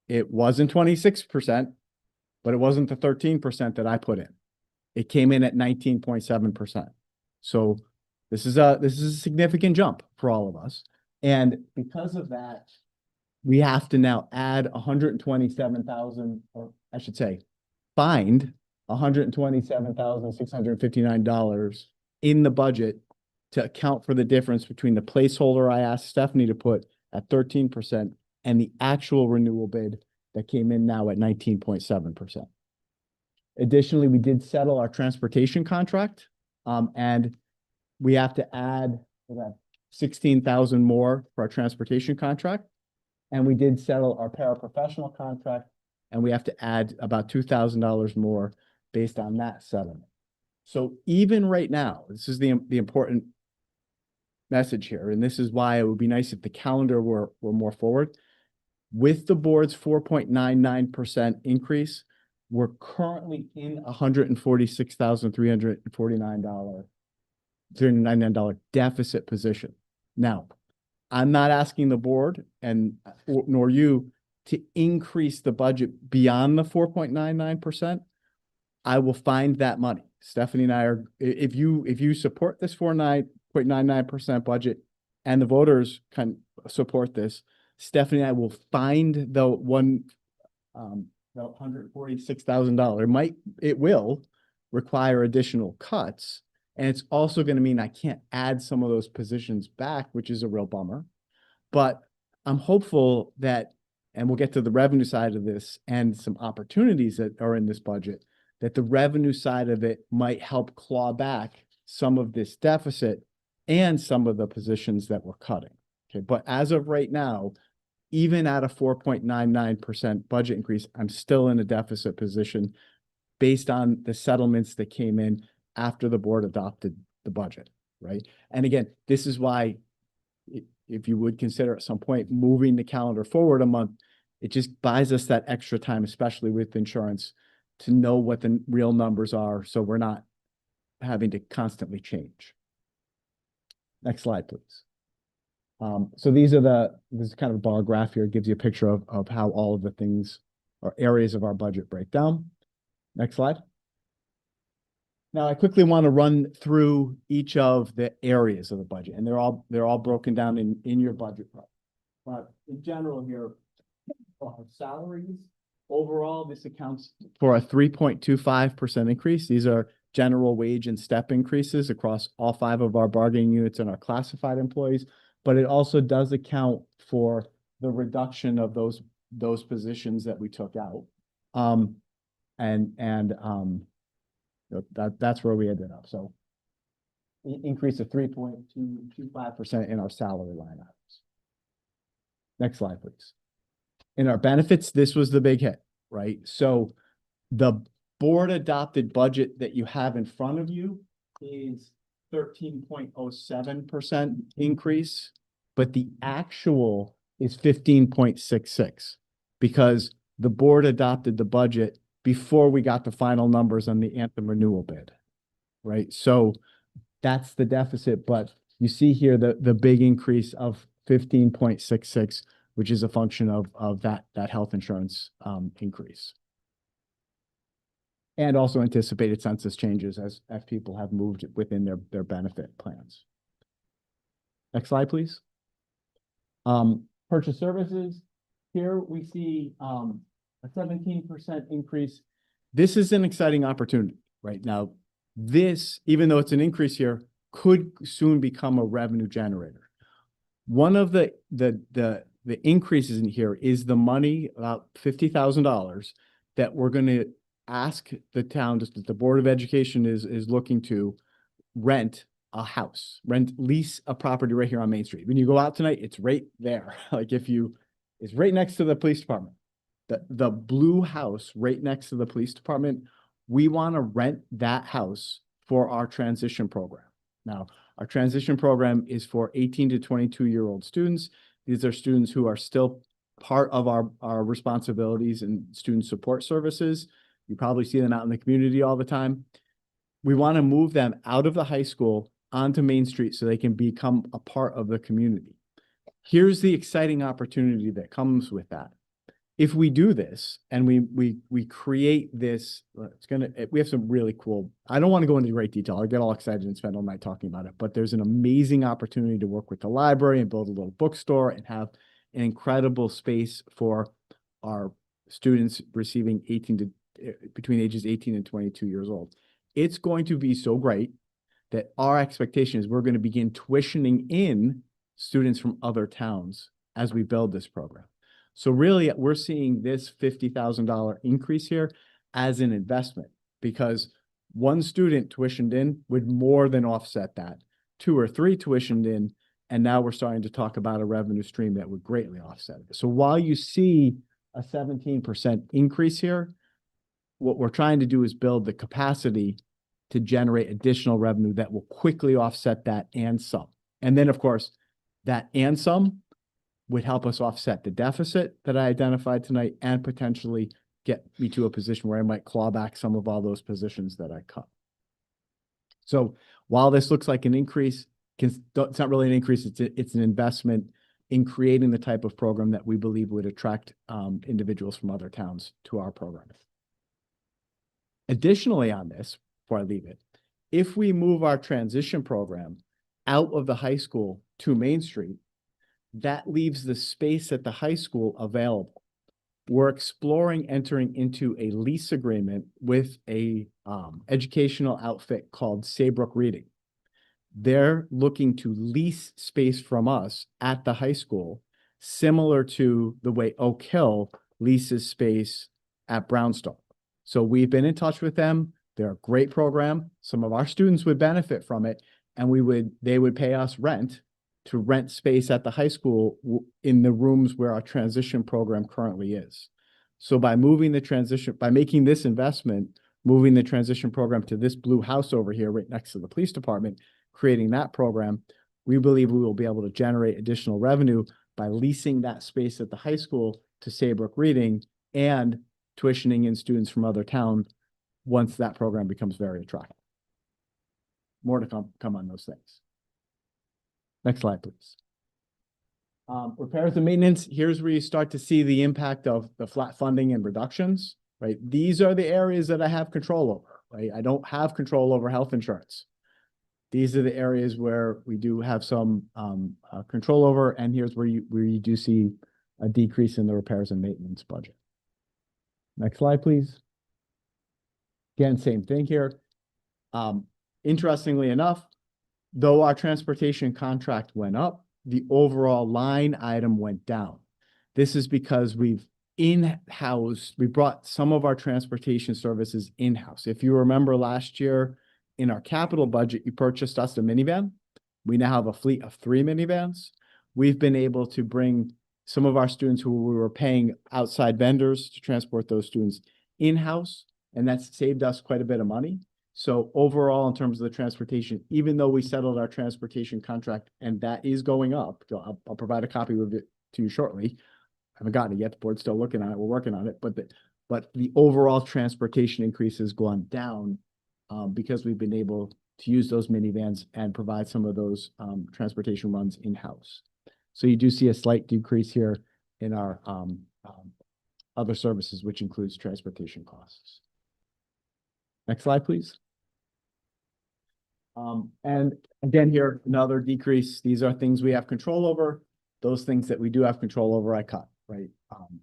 S3: It wasn't 26%, but it wasn't the 13% that I put in. It came in at 19.7%. So this is a significant jump for all of us. And because of that, we have to now add 127,000, or I should say, find $127,659 in the budget to account for the difference between the placeholder I asked Stephanie to put at 13% and the actual renewal bid that came in now at 19.7%. Additionally, we did settle our transportation contract, and we have to add 16,000 more for our transportation contract. And we did settle our paraprofessional contract, and we have to add about $2,000 more based on that settlement. So even right now, this is the important message here, and this is why it would be nice if the calendar were more forward. With the board's 4.99% increase, we're currently in $146,399 deficit position. Now, I'm not asking the board nor you to increase the budget beyond the 4.99%. I will find that money. Stephanie and I are, if you support this 4.99% budget and the voters can support this, Stephanie and I will find the $146,000. It will require additional cuts. And it's also going to mean I can't add some of those positions back, which is a real bummer. But I'm hopeful that, and we'll get to the revenue side of this and some opportunities that are in this budget, that the revenue side of it might help claw back some of this deficit and some of the positions that we're cutting. Okay, but as of right now, even at a 4.99% budget increase, I'm still in a deficit position based on the settlements that came in after the board adopted the budget, right? And again, this is why, if you would consider at some point moving the calendar forward a month, it just buys us that extra time, especially with insurance, to know what the real numbers are, so we're not having to constantly change. Next slide, please. So this is kind of a bar graph here. It gives you a picture of how all of the things or areas of our budget break down. Next slide. Now, I quickly want to run through each of the areas of the budget, and they're all broken down in your budget. But in general here, salaries, overall, this accounts for a 3.25% increase. These are general wage and step increases across all 5 of our bargaining units and our classified employees, but it also does account for the reduction of those positions that we took out. That's where we ended up. So increase of 3.225% in our salary line items. Next slide, please. In our benefits, this was the big hit, right? So the board adopted budget that you have in front of you is 13.07% increase, but the actual is 15.66 because the board adopted the budget before we got the final numbers on the Anthem renewal bid, right? So that's the deficit, but you see here the big increase of 15.66, which is a function of that health insurance increase. And also anticipated census changes as people have moved within their benefit plans. Next slide, please. Purchase services. Here we see a 17% increase. This is an exciting opportunity right now. This, even though it's an increase here, could soon become a revenue generator. One of the the increases in here is the money, about $50,000 that we're going to ask the town, just the Board of Education is looking to rent a house, lease a property right here on Main Street. When you go out tonight, it's right there. Like it's right next to the police department. The blue house right next to the police department, we want to rent that house for our transition program. Now, our transition program is for 18 to 22-year-old students. These are students who are still part of our responsibilities and student support services. You probably see them out in the community all the time. We want to move them out of the high school onto Main Street so they can become a part of the community. Here's the exciting opportunity that comes with that. If we do this and we create this, we have some really cool, I don't want to go into great detail. I get all excited and spend all night talking about it, but there's an amazing opportunity to work with the library and build a little bookstore and have an incredible space for our students receiving between ages 18 and 22 years old. It's going to be so great that our expectation is we're going to begin tuitioning in students from other towns as we build this program. So really, we're seeing this $50,000 increase here as an investment, because one student tuitioned in would more than offset that. 2 or 3 tuitioned in, and now we're starting to talk about a revenue stream that would greatly offset it. So while you see a 17% increase here, what we're trying to do is build the capacity to generate additional revenue that will quickly offset that and some. And then, of course, that and some would help us offset the deficit that I identified tonight and potentially get me to a position where I might claw back some of all those positions that I cut. So while this looks like an increase, it's not really an increase, it's an investment in creating the type of program that we believe would attract individuals from other towns to our program. Additionally on this, before I leave it, if we move our transition program out of the high school to Main Street, that leaves the space at the high school available. We're exploring entering into a lease agreement with a educational outfit called Saybrook Reading. They're looking to lease space from us at the high school, similar to the way Oak Hill leases space at Brownstone. So we've been in touch with them. They're a great program. Some of our students would benefit from it, and they would pay us rent to rent space at the high school in the rooms where our transition program currently is. So by making this investment, moving the transition program to this blue house over here, right next to the police department, creating that program, we believe we will be able to generate additional revenue by leasing that space at the high school to Saybrook Reading and tuitioning in students from other towns once that program becomes very attractive. More to come on those things. Next slide, please. Repairs and maintenance. Here's where you start to see the impact of the flat funding and reductions, right? These are the areas that I have control over, right? I don't have control over health insurance. These are the areas where we do have some control over, and here's where you do see a decrease in the repairs and maintenance budget. Next slide, please. Again, same thing here. Interestingly enough, though our transportation contract went up, the overall line item went down. This is because we brought some of our transportation services in-house. If you remember last year in our capital budget, you purchased us a minivan. We now have a fleet of 3 minivans. We've been able to bring some of our students who we were paying outside vendors to transport those students in-house, and that's saved us quite a bit of money. So overall, in terms of the transportation, even though we settled our transportation contract and that is going up, I'll provide a copy of it to you shortly. I haven't gotten it yet. The board's still looking on it. We're working on it, but the overall transportation increase has gone down because we've been able to use those minivans and provide some of those transportation runs in-house. So you do see a slight decrease here in our other services, which includes transportation costs. Next slide, please. And again, here, another decrease. These are things we have control over. Those things that we do have control over, I cut, right?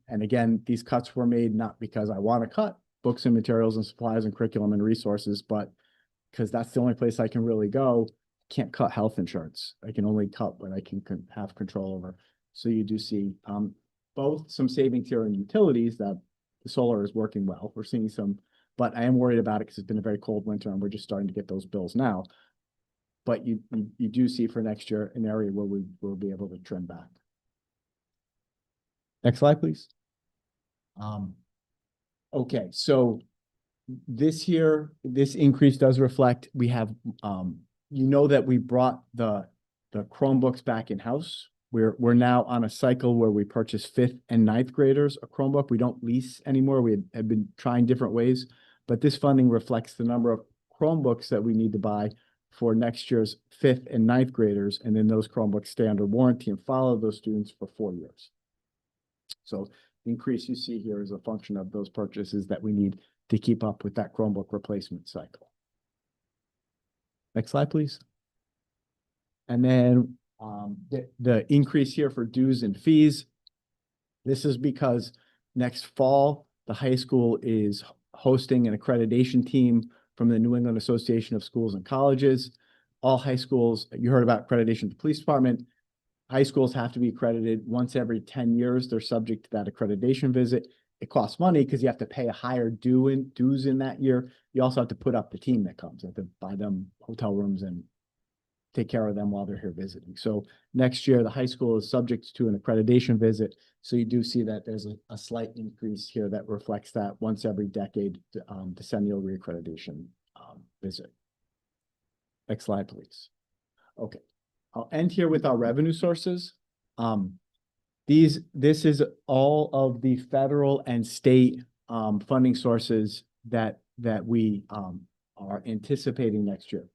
S3: And again, these cuts were made not because I want to cut books and materials and supplies and curriculum and resources, but because that's the only place I can really go. Can't cut health insurance. I can only cut what I can have control over. So you do see both some savings here in utilities that the solar is working well. We're seeing some, but I am worried about it because it's been a very cold winter and we're just starting to get those bills now. But you do see for next year an area where we will be able to trim back. Next slide, please. Okay, so this year, this increase does reflect, we have, you know that we brought the Chromebooks back in-house. We're now on a cycle where we purchase 5th and 9th graders a Chromebook. We don't lease anymore. We have been trying different ways, but this funding reflects the number of Chromebooks that we need to buy for next year's 5th and 9th graders. And then those Chromebooks stay under warranty and follow those students for 4 years. So the increase you see here is a function of those purchases that we need to keep up with that Chromebook replacement cycle. Next slide, please. And then the increase here for dues and fees. This is because next fall, the high school is hosting an accreditation team from the New England Association of Schools and Colleges. All high schools, you heard about accreditation of the police department. High schools have to be accredited once every 10 years. They're subject to that accreditation visit. It costs money because you have to pay a higher dues in that year. You also have to put up the team that comes. You have to buy them hotel rooms and take care of them while they're here visiting. So next year, the high school is subject to an accreditation visit. So you do see that there's a slight increase here that reflects that once every decade decennial reaccreditation visit. Next slide, please. Okay, I'll end here with our revenue sources. This is all of the federal and state funding sources that we are anticipating next year.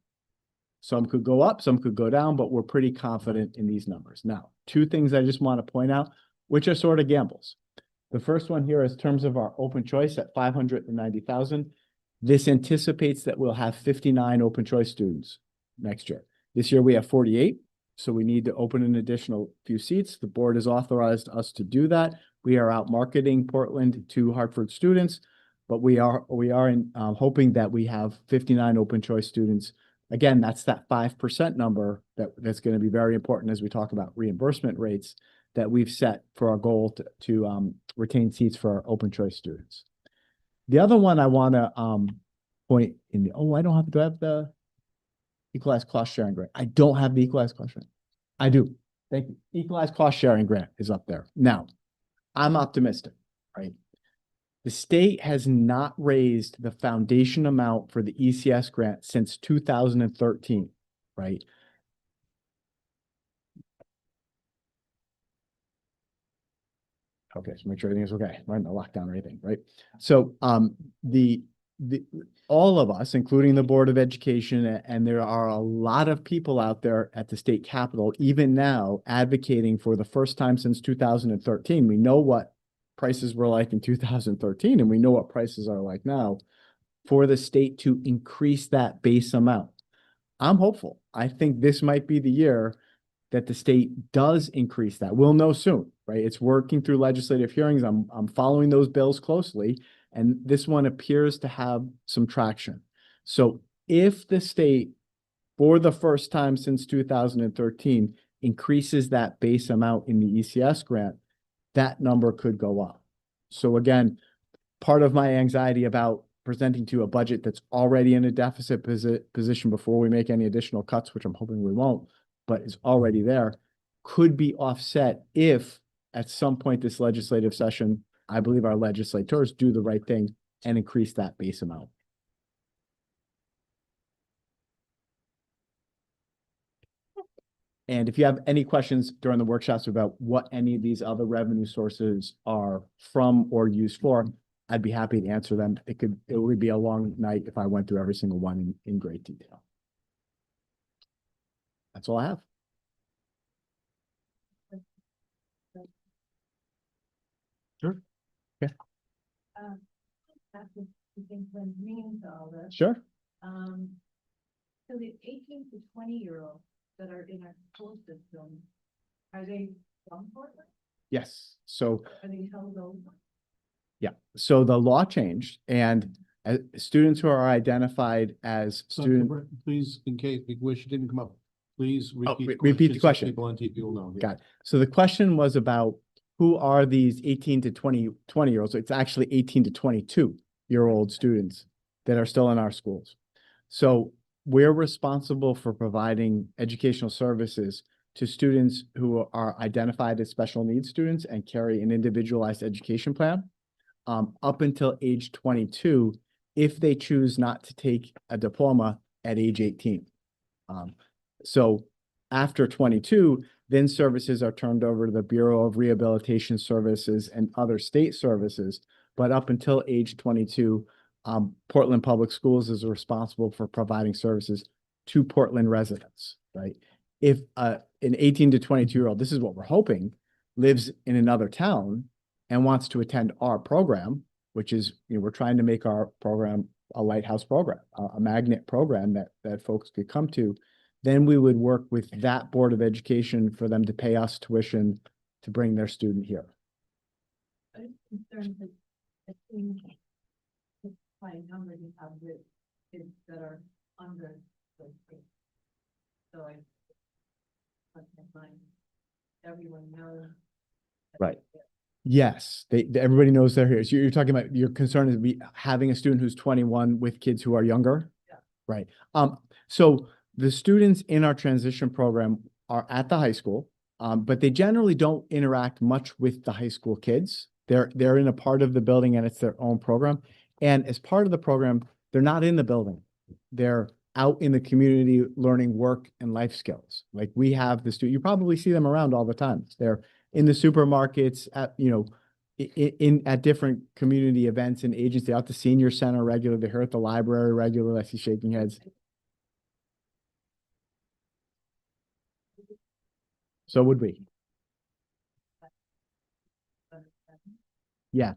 S3: Some could go up, some could go down, but we're pretty confident in these numbers. Now, 2 things I just want to point out, which are sort of gambles. The first one here is terms of our open choice at 590,000. This anticipates that we'll have 59 open choice students next year. This year we have 48, so we need to open an additional few seats. The board has authorized us to do that. We are out marketing Portland to Hartford students, but we are hoping that we have 59 open choice students. Again, that's that 5% number that's going to be very important as we talk about reimbursement rates that we've set for our goal to retain seats for our open choice students. The other one I want to point in the, do I have the equalized cost sharing grant? I don't have the equalized cost sharing. I do. Thank you. Equalized cost sharing grant is up there. Now, I'm optimistic, right? The state has not raised the foundation amount for the ECS grant since 2013, right? Okay, so make sure everything is okay. We're in the lockdown or anything, right? So all of us, including the Board of Education, and there are a lot of people out there at the state capitol, even now, advocating for the first time since 2013. We know what prices were like in 2013, and we know what prices are like now, for the state to increase that base amount. I'm hopeful. I think this might be the year that the state does increase that. We'll know soon, right? It's working through legislative hearings. I'm following those bills closely, and this one appears to have some traction. So if the state, for the first time since 2013, increases that base amount in the ECS grant, that number could go up. So again, part of my anxiety about presenting to a budget that's already in a deficit position before we make any additional cuts, which I'm hoping we won't, but is already there, could be offset if at some point this legislative session, I believe our legislators do the right thing and increase that base amount. And if you have any questions during the workshops about what any of these other revenue sources are from or used for, I'd be happy to answer them. It would be a long night if I went through every single one in great detail. That's all I have. Sure. Yeah. Sure.
S4: So the 18 to 20-year-olds that are in our school system, are they from Portland?
S3: Yes. So
S4: Are they held over?
S3: yeah. So the law changed, and students who are identified as students.
S5: Please, in case, we wish you didn't come up. Please
S3: repeat the
S5: so
S3: question.
S5: People on TV will know.
S3: Got it. So the question was about who are these 18 to 20-year-olds? It's actually 18 to 22-year-old students that are still in our schools. So we're responsible for providing educational services to students who are identified as special needs students and carry an individualized education plan up until age 22, if they choose not to take a diploma at age 18. So after 22, then services are turned over to the Bureau of Rehabilitation Services and other state services. But up until age 22, Portland Public Schools is responsible for providing services to Portland residents, right? If an 18 to 22-year-old, this is what we're hoping, lives in another town and wants to attend our program, which is, we're trying to make our program a lighthouse program, a magnet program that folks could come to, then we would work with that Board of Education for them to pay us tuition to bring their student here.
S4: I'm concerned that I think the high number you have with kids that are under the state. So I, everyone knows.
S3: Right. Yes, everybody knows they're here. So you're talking about, your concern is having a student who's 21 with kids who are younger?
S4: Yeah.
S3: Right. So the students in our transition program are at the high school, but they generally don't interact much with the high school kids. They're in a part of the building and it's their own program. And as part of the program, they're not in the building. They're out in the community learning work and life skills. Like we have the student, you probably see them around all the time. They're in the supermarkets, at, at different community events and agencies, out the senior center regularly. They're here at the library regularly. I see shaking heads. So would we. Yeah.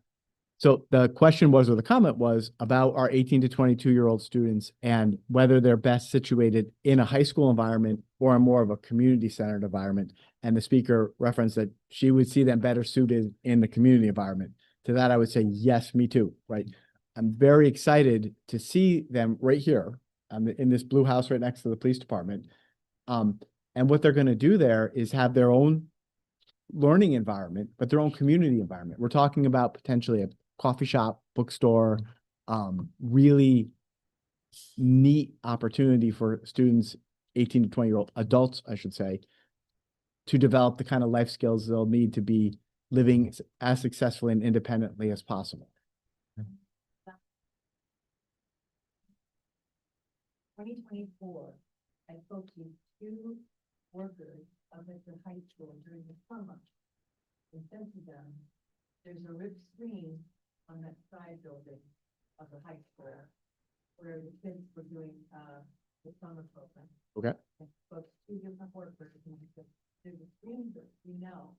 S3: So the question was, or the comment was about our 18 to 22-year-old students and whether they're best situated in a high school environment or in more of a community-centered environment. And the speaker referenced that she would see them better suited in the community environment. To that, I would say, yes, me too, right? I'm very excited to see them right here in this blue house right next to the police department. And what they're going to do there is have their own learning environment, but their own community environment. We're talking about potentially a coffee shop, bookstore, really neat opportunity for students, 18 to 20-year-old adults, I should say, to develop the kind of life skills they'll need to be living as successfully and independently as possible.
S4: 2024, I spoke to 2 workers up at the high school during the summer. And said to them, there's a ripped screen on that side building of the high school where the kids were doing the summer program.
S3: Okay.
S4: I spoke to 2 different workers and I said, there's a screen that we know.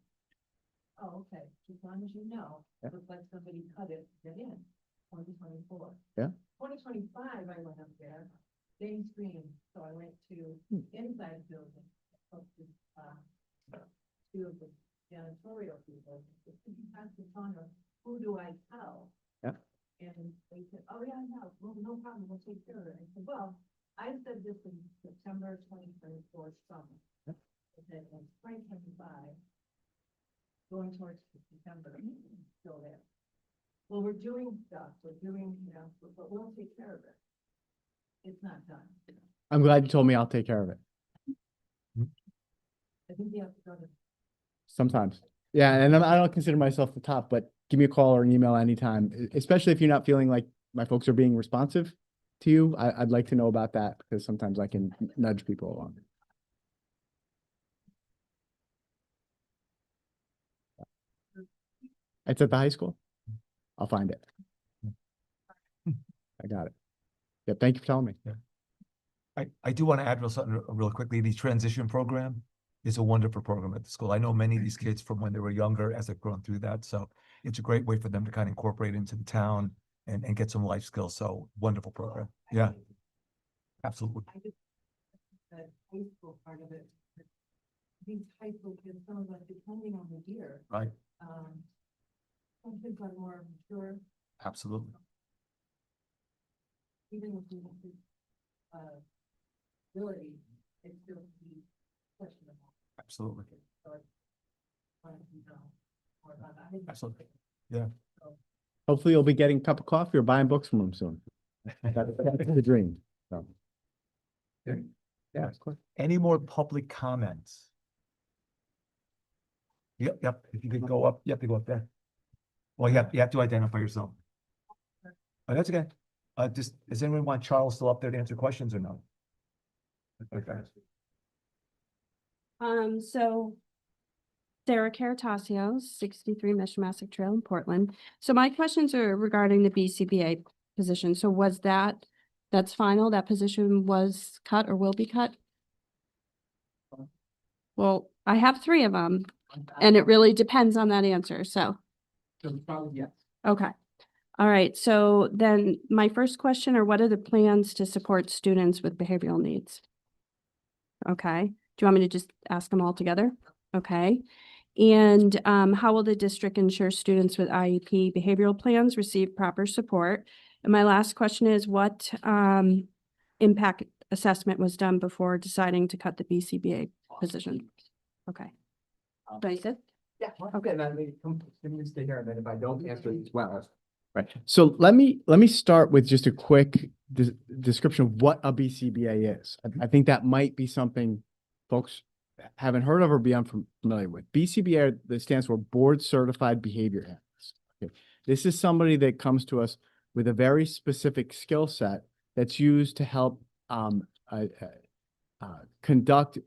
S4: Oh, okay, as long as you know,
S3: Yeah.
S4: looks like somebody cut it, get in, 2024.
S3: Yeah.
S4: 2025, I went up there, same screen, so I went to inside the building. I spoke to 2 of the janitorial people. Asked the Tanya, who do I tell?
S3: Yeah.
S4: And they said, oh yeah, well, no problem, we'll take care of it. I said, well, I said this in September 2024 summer.
S3: Yeah.
S4: I said, in 2025, going towards December, still there. Well, we're doing stuff, we're doing, but we'll take care of it. It's not done.
S3: I'm glad you told me I'll take care of it.
S4: I think you have to go to.
S3: Sometimes. Yeah, and I don't consider myself the top, but give me a call or an email anytime, especially if you're not feeling like my folks are being responsive to you. I'd like to know about that because sometimes I can nudge people along. It's at the high school. I'll find it. I got it. Yeah, thank you for telling me.
S1: I do want to add something real quickly. The transition program is a wonderful program at the school. I know many of these kids from when they were younger as they've grown through that. So it's a great way for them to kind of incorporate into the town and get some life skills. So wonderful program. Yeah, absolutely.
S4: I just, the high school part of it, these high school kids, some of us, depending on the year,
S1: Right.
S4: some kids are more mature,
S1: Absolutely.
S4: even if you ability, it's still be
S1: Absolutely.
S4: Let me know more about that.
S1: Absolutely.
S3: Hopefully you'll be getting a cup of coffee or buying books from him soon. That's the dream. So.
S1: Yeah. Any more public comments? Yep, if you could go up, you have to go up there. Well, you have to identify yourself. Oh, that's okay. Does anyone want Charles still up there to answer questions or no? Okay.
S5: So Sarah Caratasio, 63 Mishmastic Trail in Portland. So my questions are regarding the BCBA position. So was that's final, that position was cut or will be cut? Well, I have 3 of them and it really depends on that answer, so.
S2: Yes.
S5: Okay. All right. So then my first question are what are the plans to support students with behavioral needs? Okay. Do you want me to just ask them all together? Okay. And how will the district ensure students with IEP behavioral plans receive proper support? And my last question is what impact assessment was done before deciding to cut the BCBA position? Okay. That's it?
S2: Yeah. Okay. And then we stay here, and then if I don't answer as well.
S3: Right. So let me start with just a quick description of what a BCBA is. I think that might be something folks haven't heard of or be unfamiliar with. BCBA that stands for Board Certified Behavior Analyst. Okay. This is somebody that comes to us with a very specific skill set that's used to help conduct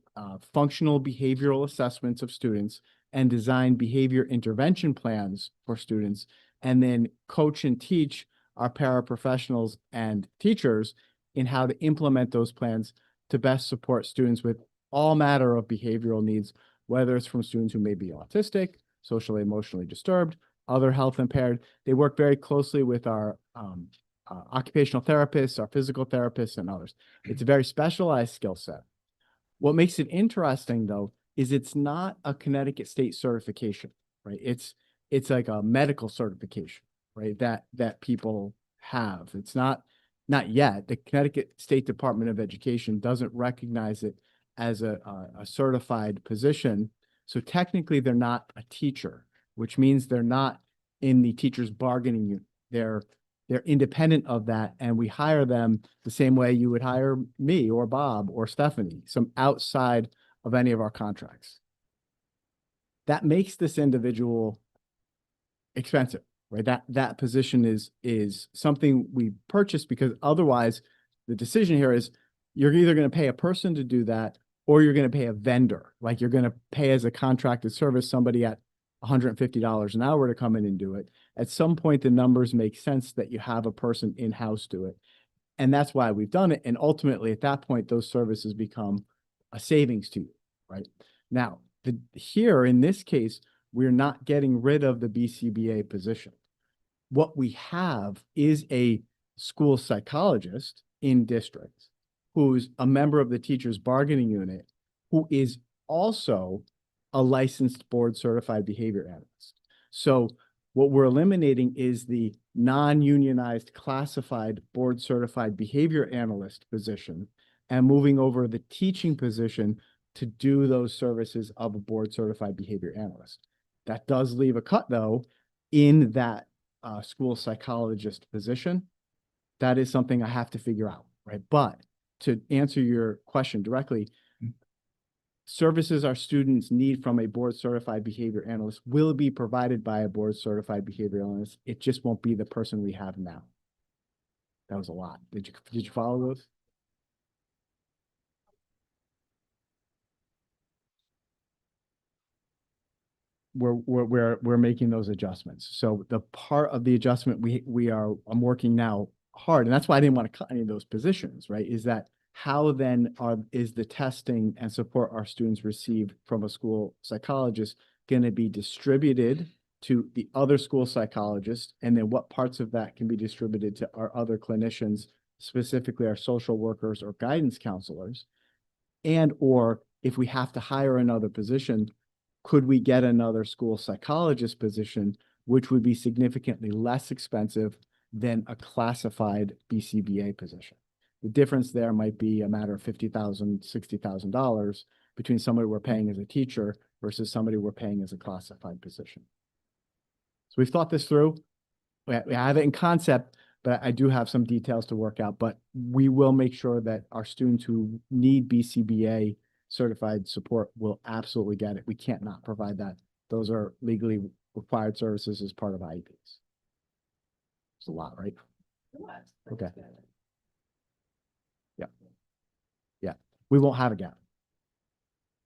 S3: functional behavioral assessments of students and design behavior intervention plans for students, and then coach and teach our paraprofessionals and teachers in how to implement those plans to best support students with all matter of behavioral needs, whether it's from students who may be autistic, socially, emotionally disturbed, other health impaired. They work very closely with our occupational therapists, our physical therapists, and others. It's a very specialized skill set. What makes it interesting, though, is it's not a Connecticut state certification, right? It's like a medical certification, right? That people have. It's not yet. The Connecticut State Department of Education doesn't recognize it as a certified position. So technically they're not a teacher, which means they're not in the teacher's bargaining unit. They're independent of that, and we hire them the same way you would hire me or Bob or Stephanie, some outside of any of our contracts. That makes this individual expensive, right? That position is something we purchased because otherwise the decision here is you're either going to pay a person to do that or you're going to pay a vendor. Like you're going to pay as a contracted service somebody at $150 an hour to come in and do it. At some point, the numbers make sense that you have a person in-house do it. And that's why we've done it. And ultimately, at that point, those services become a savings to you, right? Now, here in this case, we're not getting rid of the BCBA position. What we have is a school psychologist in districts who's a member of the teacher's bargaining unit, who is also a licensed board certified behavior analyst. So what we're eliminating is the non-unionized classified board certified behavior analyst position and moving over the teaching position to do those services of a board certified behavior analyst. That does leave a cut, though, in that school psychologist position. That is something I have to figure out, right? But to answer your question directly, services our students need from a board certified behavior analyst will be provided by a board certified behavior analyst. It just won't be the person we have now. That was a lot. Did you follow those? We're making those adjustments. So the part of the adjustment I'm working now hard, and that's why I didn't want to cut any of those positions, right? Is that how then is the testing and support our students receive from a school psychologist going to be distributed to the other school psychologists? And then what parts of that can be distributed to our other clinicians, specifically our social workers or guidance counselors? And, or if we have to hire another position, could we get another school psychologist position, which would be significantly less expensive than a classified BCBA position? The difference there might be a matter of $50,000, $60,000. between somebody we're paying as a teacher versus somebody we're paying as a classified position. So we've thought this through. We have it in concept, but I do have some details to work out, but we will make sure that our students who need BCBA certified support will absolutely get it. We can't not provide that. Those are legally required services as part of IEPs. It's a lot, right? Okay. Yeah. Yeah. We won't have a gap.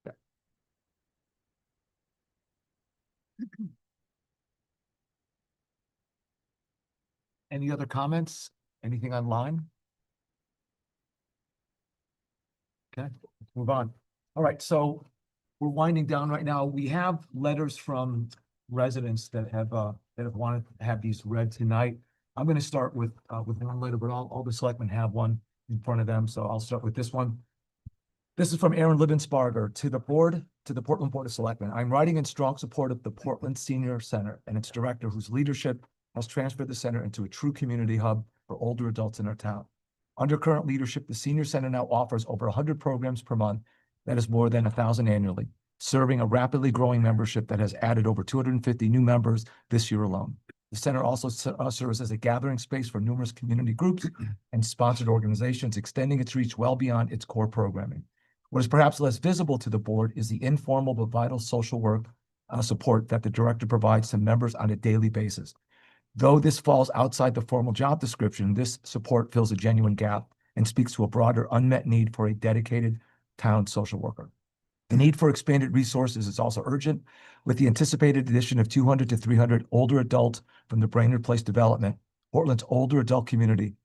S3: Yeah.
S1: Any other comments? Anything online? Okay, let's move on. All right, so we're winding down right now. We have letters from residents that have wanted to have these read tonight. I'm going to start with one letter, but all the selectmen have one in front of them, so I'll start with this one. This is from Aaron Libensparger to the Portland Board of Selectmen. I'm writing in strong support of the Portland Senior Center and its director, whose leadership has transferred the center into a true community hub for older adults in our town. Under current leadership, the Senior Center now offers over 100 programs per month. That is more than 1,000 annually, serving a rapidly growing membership that has added over 250 new members this year alone. The center also serves as a gathering space for numerous community groups and sponsored organizations, extending its reach well beyond its core programming. What is perhaps less visible to the board is the informal but vital social work support that the director provides to members on a daily basis. Though this falls outside the formal job description, this support fills a genuine gap and speaks to a broader unmet need for a dedicated town social worker. The need for expanded resources is also urgent. With the anticipated addition of 200 to 300 older adults from the Brainerd Place development, Portland's older adult community,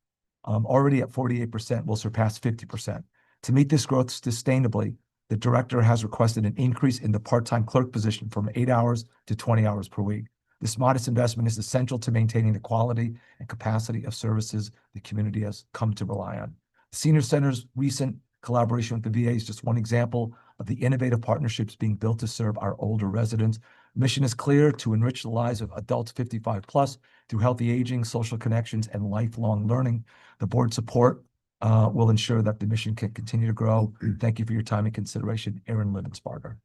S1: already at 48%, will surpass 50%. To meet this growth sustainably, the director has requested an increase in the part-time clerk position from 8 hours to 20 hours per week. This modest investment is essential to maintaining the quality and capacity of services the community has come to rely on. The Senior Center's recent collaboration with the VA is just one example of the innovative partnerships being built to serve our older residents. The mission is clear: to enrich the lives of adults 55 plus through healthy aging, social connections, and lifelong learning. The board's support will ensure that the mission can continue to grow. Thank you for your time and consideration, Aaron Libensparger.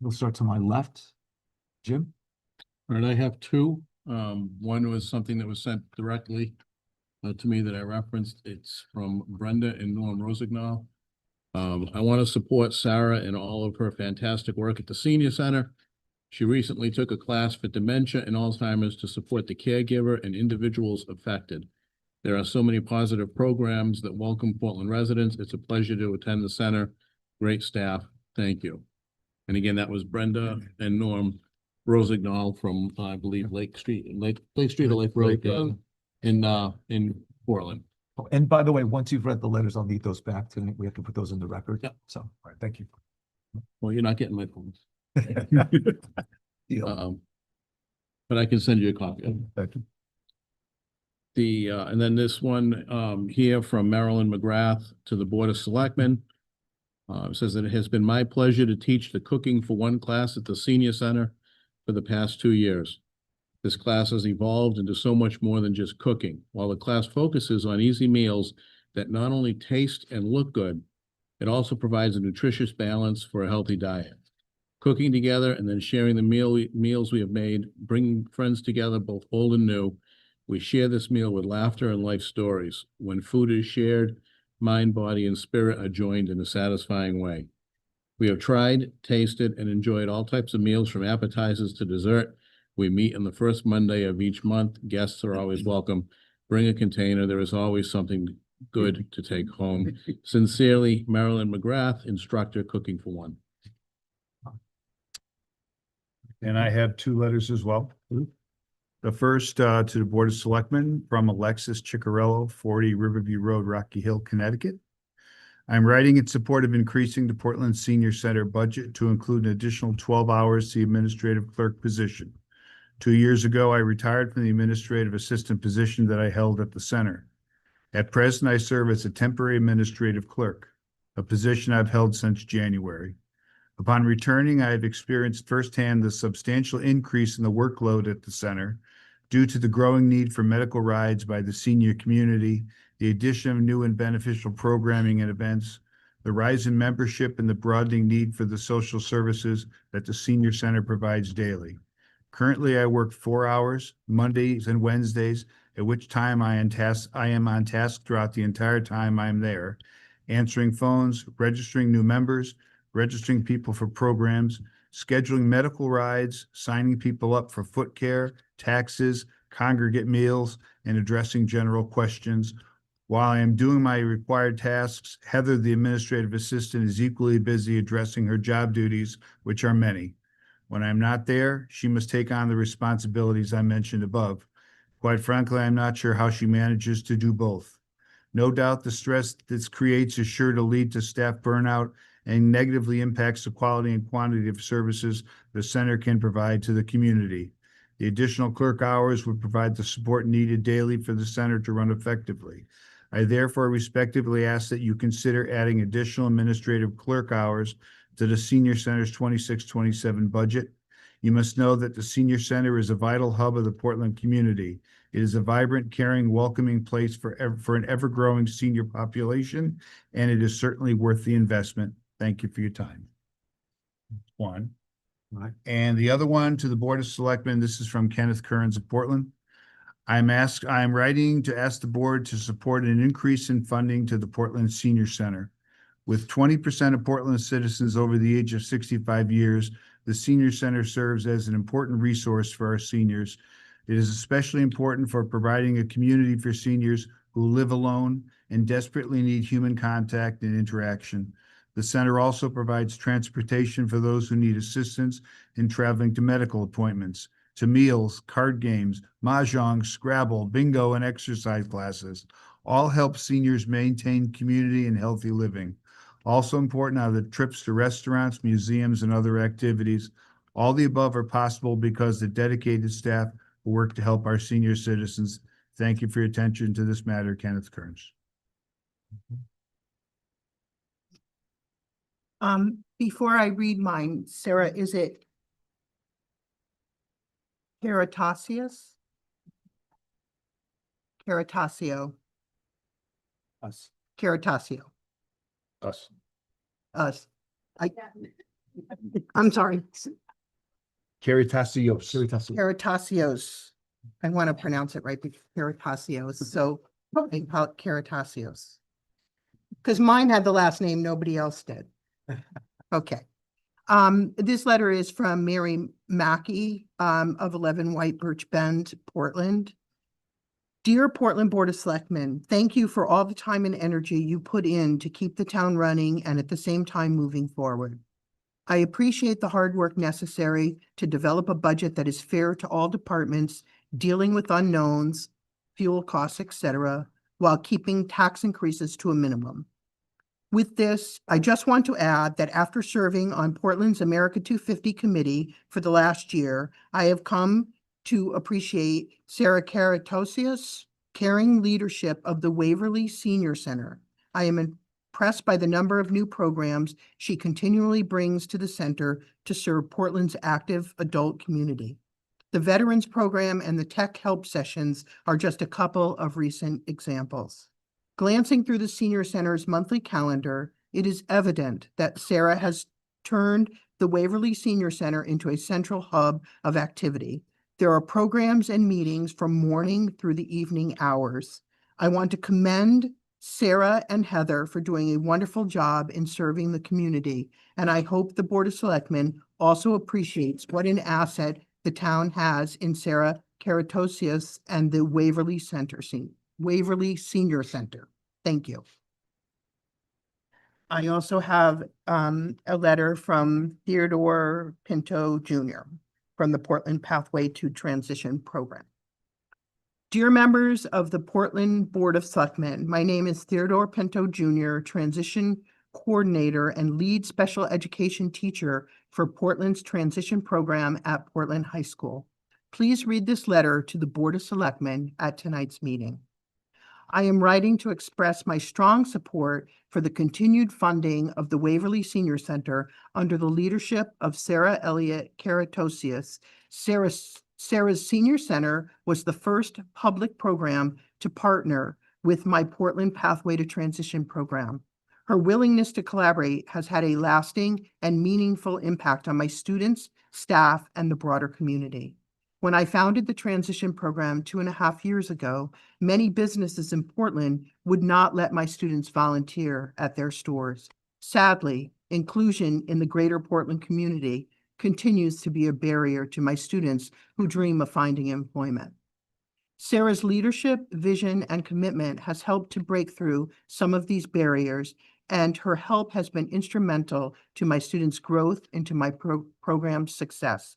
S1: We'll start to my left. Jim?
S6: All right, I have two. One was something that was sent directly to me that I referenced. It's from Brenda and Norm Rosignol. I want to support Sarah in all of her fantastic work at the Senior Center. She recently took a class for dementia and Alzheimer's to support the caregiver and individuals affected. There are so many positive programs that welcome Portland residents. It's a pleasure to attend the center. Great staff. Thank you. And again, that was Brenda and Norm Rosignol from, I believe, Lake Street or Lake Road in Portland.
S1: Oh, and by the way, once you've read the letters, I'll need those back to, we have to put those in the record.
S6: Yep.
S1: So, all right, thank you.
S6: Well, you're not getting my points.
S1: Deal.
S6: But I can send you a copy of it. And then this one here from Marilyn McGrath to the Board of Selectmen. Says that it has been my pleasure to teach the Cooking for One class at the Senior Center for the past 2 years. This class has evolved into so much more than just cooking. While the class focuses on easy meals that not only taste and look good, it also provides a nutritious balance for a healthy diet. Cooking together and then sharing the meals we have made, bringing friends together, both old and new. We share this meal with laughter and life stories. When food is shared, mind, body, and spirit are joined in a satisfying way. We have tried, tasted, and enjoyed all types of meals from appetizers to dessert. We meet on the first Monday of each month. Guests are always welcome. Bring a container. There is always something good to take home. Sincerely, Marilyn McGrath, instructor, Cooking for One.
S7: And I have two letters as well. The first to the Board of Selectmen from Alexis Ciccarello, 40 Riverview Road, Rocky Hill, Connecticut. I'm writing in support of increasing the Portland Senior Center budget to include an additional 12 hours to the administrative clerk position. 2 years ago, I retired from the administrative assistant position that I held at the center. At present, I serve as a temporary administrative clerk, a position I've held since January. Upon returning, I have experienced firsthand the substantial increase in the workload at the center due to the growing need for medical rides by the senior community, the addition of new and beneficial programming and events, the rise in membership and the broadening need for the social services that the senior center provides daily. Currently, I work 4 hours, Mondays and Wednesdays, at which time I am on task throughout the entire time I am there, answering phones, registering new members, registering people for programs, scheduling medical rides, signing people up for foot care, taxes, congregate meals, and addressing general questions. While I am doing my required tasks, Heather, the administrative assistant, is equally busy addressing her job duties, which are many. When I'm not there, she must take on the responsibilities I mentioned above. Quite frankly, I'm not sure how she manages to do both. No doubt the stress this creates is sure to lead to staff burnout and negatively impacts the quality and quantity of services the center can provide to the community. The additional clerk hours would provide the support needed daily for the center to run effectively. I therefore respectively ask that you consider adding additional administrative clerk hours to the senior center's 26-27 budget. You must know that the senior center is a vital hub of the Portland community. It is a vibrant, caring, welcoming place for an ever-growing senior population, and it is certainly worth the investment. Thank you for your time. One.
S1: Right.
S7: And the other one to the Board of Selectmen, this is from Kenneth Kearns of Portland. I am writing to ask the board to support an increase in funding to the Portland Senior Center. With 20% of Portland citizens over the age of 65 years, the Senior Center serves as an important resource for our seniors. It is especially important for providing a community for seniors who live alone and desperately need human contact and interaction. The center also provides transportation for those who need assistance in traveling to medical appointments, to meals, card games, mahjong, Scrabble, bingo, and exercise classes. All help seniors maintain community and healthy living. Also important are the trips to restaurants, museums, and other activities. All the above are possible because the dedicated staff who work to help our senior citizens. Thank you for your attention to this matter, Kenneth Kearns.
S8: Before I read mine, Sarah, is it Caratasius? Caratasio,
S1: Us.
S8: Caratasio,
S1: Us.
S8: us. I'm sorry,
S1: Caritasios.
S8: Caratasios. I want to pronounce it right, Caratasios, so I call it Caratasios. Because mine had the last name, nobody else did. Okay. This letter is from Mary Mackey, of 11 White Birch Bend, Portland. Dear Portland Board of Selectmen, thank you for all the time and energy you put in to keep the town running and at the same time moving forward. I appreciate the hard work necessary to develop a budget that is fair to all departments dealing with unknowns, fuel costs, etc., while keeping tax increases to a minimum. With this, I just want to add that after serving on Portland's America 250 committee for the last year, I have come to appreciate Sarah Caratosius' caring leadership of the Waverly Senior Center. I am impressed by the number of new programs she continually brings to the center to serve Portland's active adult community. The Veterans Program and the Tech Help Sessions are just a couple of recent examples. Glancing through the Senior Center's monthly calendar, it is evident that Sarah has turned the Waverly Senior Center into a central hub of activity. There are programs and meetings from morning through the evening hours. I want to commend Sarah and Heather for doing a wonderful job in serving the community, and I hope the Board of Selectmen also appreciates what an asset the town has in Sarah Caratosius and the Waverly Senior Center. Thank you. I also have a letter from Theodore Pinto Jr. from the Portland Pathway to Transition Program. Dear members of the Portland Board of Selectmen, my name is Theodore Pinto Jr., Transition Coordinator and Lead Special Education Teacher for Portland's Transition Program at Portland High School. Please read this letter to the Board of Selectmen at tonight's meeting. I am writing to express my strong support for the continued funding of the Waverly Senior Center under the leadership of Sarah Elliott Caratosius. Sarah's Senior Center was the first public program to partner with my Portland Pathway to Transition program. Her willingness to collaborate has had a lasting and meaningful impact on my students, staff, and the broader community. When I founded the transition program 2.5 years ago, many businesses in Portland would not let my students volunteer at their stores. Sadly, inclusion in the greater Portland community continues to be a barrier to my students who dream of finding employment. Sarah's leadership, vision, and commitment has helped to break through some of these barriers, and her help has been instrumental to my students' growth and to my program's success.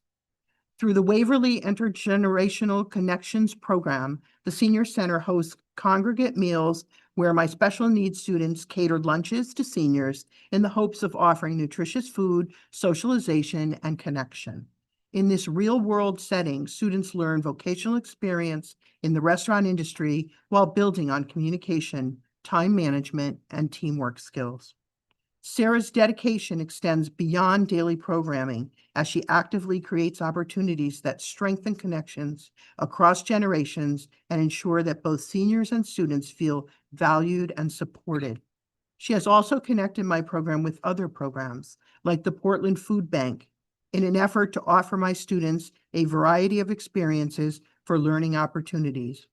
S8: Through the Waverly Intergenerational Connections Program, the Senior Center hosts congregate meals where my special needs students catered lunches to seniors in the hopes of offering nutritious food, socialization, and connection. In this real-world setting, students learn vocational experience in the restaurant industry while building on communication, time management, and teamwork skills. Sarah's dedication extends beyond daily programming as she actively creates opportunities that strengthen connections across generations and ensure that both seniors and students feel valued and supported. She has also connected my program with other programs, like the Portland Food Bank, in an effort to offer my students a variety of experiences for learning opportunities.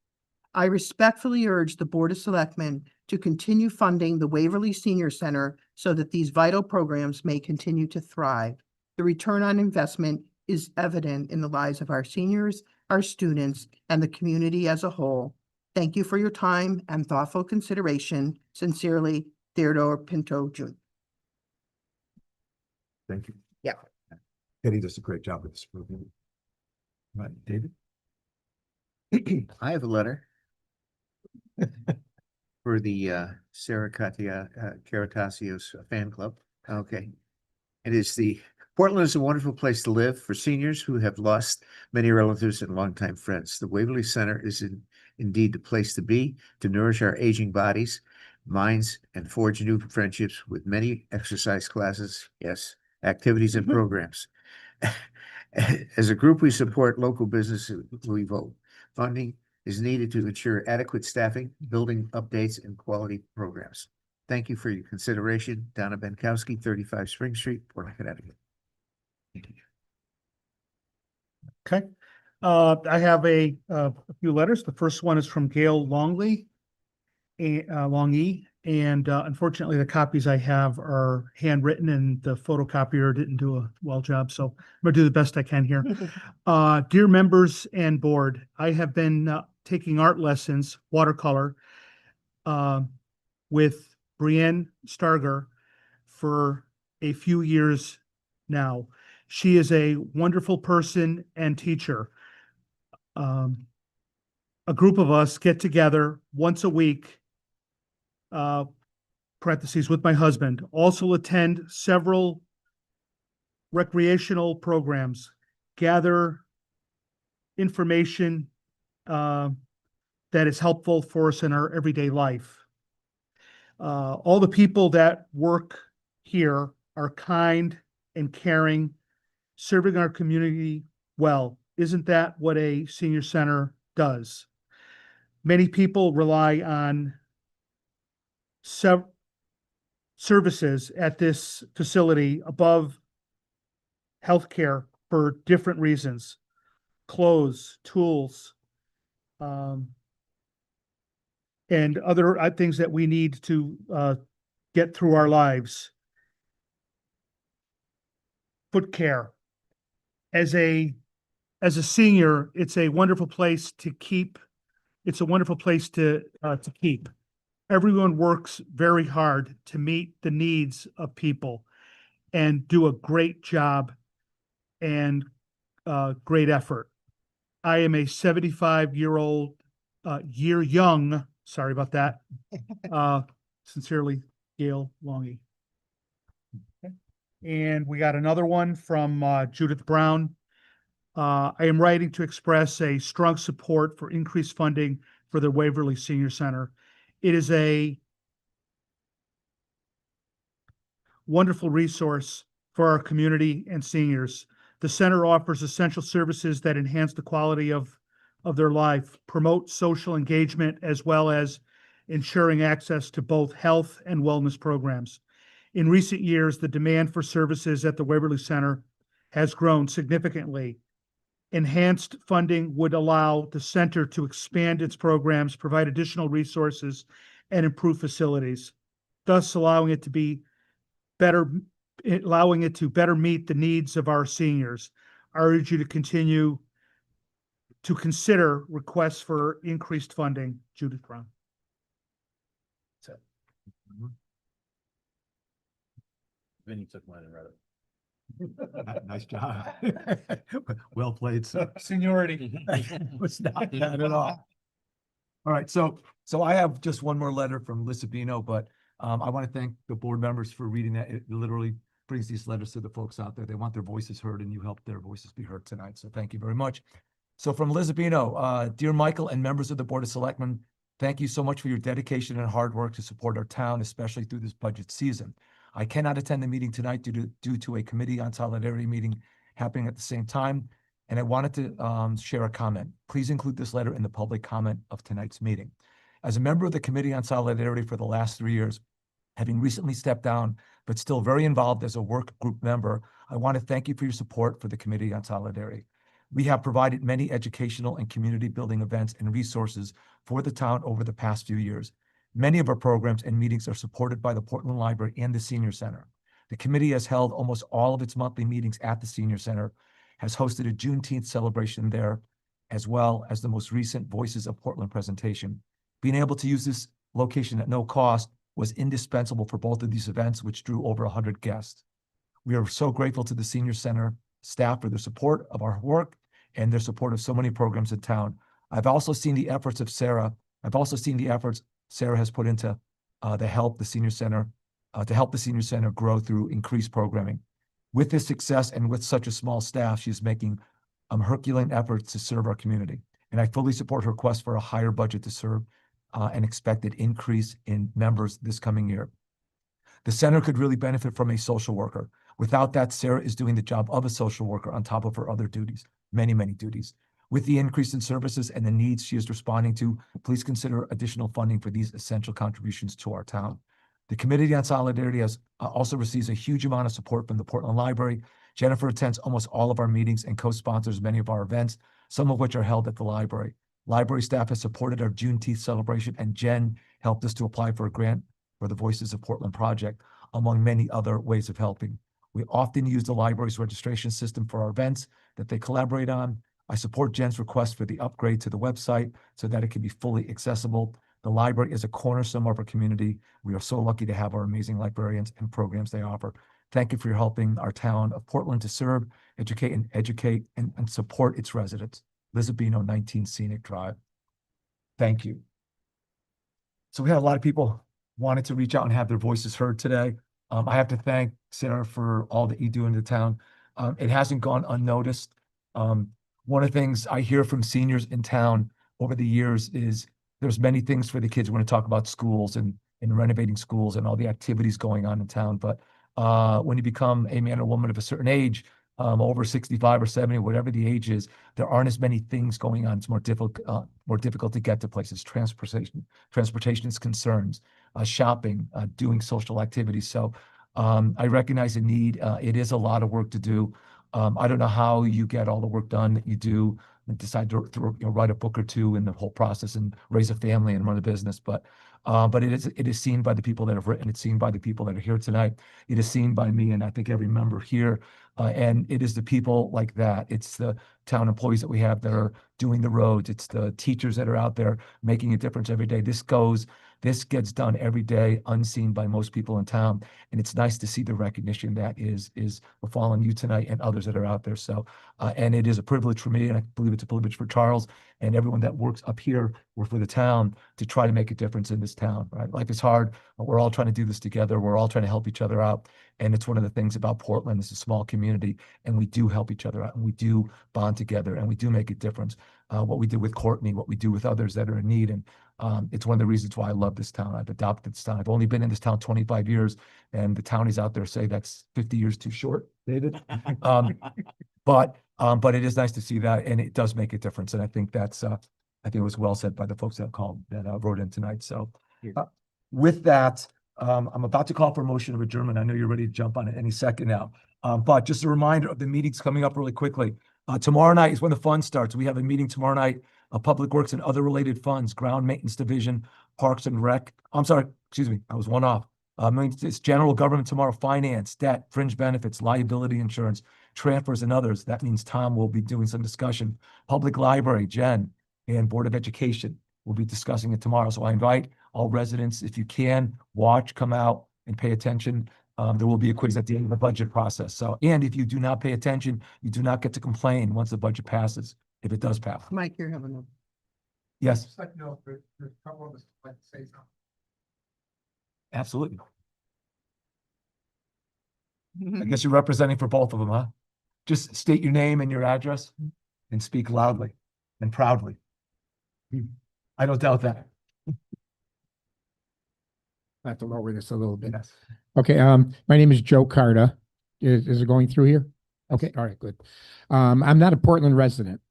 S8: I respectfully urge the Board of Selectmen to continue funding the Waverly Senior Center so that these vital programs may continue to thrive. The return on investment is evident in the lives of our seniors, our students, and the community as a whole. Thank you for your time and thoughtful consideration. Sincerely, Theodore Pinto, Jr.
S1: Thank you.
S8: Yeah.
S1: Eddie does a great job with this program. Right, David?
S9: I have a letter for the Sarah Caratasios fan club. Okay. It is Portland is a wonderful place to live for seniors who have lost many relatives and longtime friends. The Waverly Center is indeed the place to be, to nourish our aging bodies, minds, and forge new friendships with many exercise classes, yes, activities and programs. As a group, we support local businesses. We vote. Funding is needed to ensure adequate staffing, building updates, and quality programs. Thank you for your consideration. Donna Benkowski, 35 Spring Street, Portland, Connecticut.
S10: Okay. I have a few letters. The first one is from Gail Longley, and unfortunately, the copies I have are handwritten and the photocopier didn't do a well job. So I'm gonna do the best I can here. Dear members and board, I have been taking art lessons, watercolor, with Brienne Starger for a few years now. She is a wonderful person and teacher. A group of us get together once a week, parentheses, with my husband, also attend several recreational programs, gather information that is helpful for us in our everyday life. All the people that work here are kind and caring, serving our community well. Isn't that what a senior center does? Many people rely on services at this facility above healthcare for different reasons, clothes, tools, and other things that we need to get through our lives. Foot care. As a senior, it's a wonderful place to keep. It's a wonderful place to keep. Everyone works very hard to meet the needs of people and do a great job and great effort. I am a 75-year-old, year young, sorry about that. Sincerely, Gail Longy. Okay. And we got another one from Judith Brown. I am writing to express a strong support for increased funding for the Waverly Senior Center. It is a wonderful resource for our community and seniors. The center offers essential services that enhance the quality of their life, promote social engagement, as well as ensuring access to both health and wellness programs. In recent years, the demand for services at the Waverly Center has grown significantly. Enhanced funding would allow the center to expand its programs, provide additional resources, and improve facilities, thus allowing it to better meet the needs of our seniors. I urge you to continue to consider requests for increased funding. Judith Brown.
S6: Vinny took mine and read it.
S1: Nice job. Well played, sir.
S10: Seniority.
S1: Was not bad at all. All right, so I have just one more letter from Lisabino, but I want to thank the board members for reading that. It literally brings these letters to the folks out there. They want their voices heard, and you helped their voices be heard tonight. So thank you very much. So from Lisabino, dear Michael and members of the Board of Selectmen, thank you so much for your dedication and hard work to support our town, especially through this budget season. I cannot attend the meeting tonight due to a committee on solidarity meeting happening at the same time, and I wanted to share a comment. Please include this letter in the public comment of tonight's meeting. As a member of the Committee on Solidarity for the last 3 years, having recently stepped down, but still very involved as a work group member, I want to thank you for your support for the Committee on Solidarity. We have provided many educational and community building events and resources for the town over the past few years. Many of our programs and meetings are supported by the Portland Library and the Senior Center. The committee has held almost all of its monthly meetings at the Senior Center, has hosted a Juneteenth celebration there, as well as the most recent Voices of Portland presentation. Being able to use this location at no cost was indispensable for both of these events, which drew over 100 guests. We are so grateful to the Senior Center staff for their support of our work and their support of so many programs in town. I've also seen the efforts of Sarah. Sarah has put into to help the Senior Center grow through increased programming. With this success and with such a small staff, she's making Herculean efforts to serve our community. And I fully support her quest for a higher budget to serve an expected increase in members this coming year. The center could really benefit from a social worker. Without that, Sarah is doing the job of a social worker on top of her other duties, many, many duties. With the increase in services and the needs she is responding to, please consider additional funding for these essential contributions to our town. The Committee on Solidarity has also receives a huge amount of support from the Portland Library. Jennifer attends almost all of our meetings and co-sponsors many of our events, some of which are held at the library. Library staff has supported our Juneteenth celebration, and Jen helped us to apply for a grant for the Voices of Portland project, among many other ways of helping. We often use the library's registration system for our events that they collaborate on. I support Jen's request for the upgrade to the website so that it can be fully accessible. The library is a cornerstone of our community. We are so lucky to have our amazing librarians and programs they offer. Thank you for your helping our town of Portland to serve, educate and support its residents. Lisabino, 19 Scenic Drive. Thank you. So we had a lot of people wanted to reach out and have their voices heard today. I have to thank Sarah for all that you do in the town. It hasn't gone unnoticed. One of the things I hear from seniors in town over the years is there's many things for the kids. We're going to talk about schools and renovating schools and all the activities going on in town. But when you become a man or woman of a certain age, over 65 or 70, whatever the age is, there aren't as many things going on. It's more difficult to get to places. Transportation is concerns, shopping, doing social activities. So I recognize the need. It is a lot of work to do. I don't know how you get all the work done that you do and decide to write a book or two in the whole process and raise a family and run a business. But it is seen by the people that have written. It's seen by the people that are here tonight. It is seen by me and I think every member here. And it is the people like that. It's the town employees that we have that are doing the roads. It's the teachers that are out there making a difference every day. This gets done every day, unseen by most people in town. And it's nice to see the recognition that is befalling you tonight and others that are out there. So, and it is a privilege for me, and I believe it's a privilege for Charles and everyone that works up here or for the town to try to make a difference in this town, right? Life is hard, but we're all trying to do this together. We're all trying to help each other out. And it's one of the things about Portland. It's a small community, and we do help each other out, and we do bond together, and we do make a difference. What we did with Courtney, what we do with others that are in need. And it's one of the reasons why I love this town. I've adopted this town. I've only been in this town 25 years, and the townies out there say that's 50 years too short, David. But it is nice to see that, and it does make a difference. And I think that's, I think it was well said by the folks that called, that wrote in tonight. So With that, I'm about to call for a motion of adjournment. I know you're ready to jump on it any second now. But just a reminder of the meetings coming up really quickly. Tomorrow night is when the fun starts. We have a meeting tomorrow night, Public Works and other related funds, Ground Maintenance Division, Parks and Rec. I'm sorry, excuse me, I was one off. It's general government tomorrow, finance, debt, fringe benefits, liability insurance, transfers and others. That means Tom will be doing some discussion. Public Library, Jen, and Board of Education will be discussing it tomorrow. So I invite all residents, if you can, watch, come out and pay attention. There will be a quiz at the end of the budget process. So, and if you do not pay attention, you do not get to complain once the budget passes, if it does pass.
S8: Mike, you're having a.
S1: Yes,
S8: No, there's a couple of us like to say something.
S1: absolutely. I guess you're representing for both of them, huh? Just state your name and your address and speak loudly and proudly. I don't doubt that.
S11: I have to lower this a little bit.
S1: Yes.
S11: Okay, my name is Joe Carta. Is it going through here? Okay, all right, good. I'm not a Portland resident,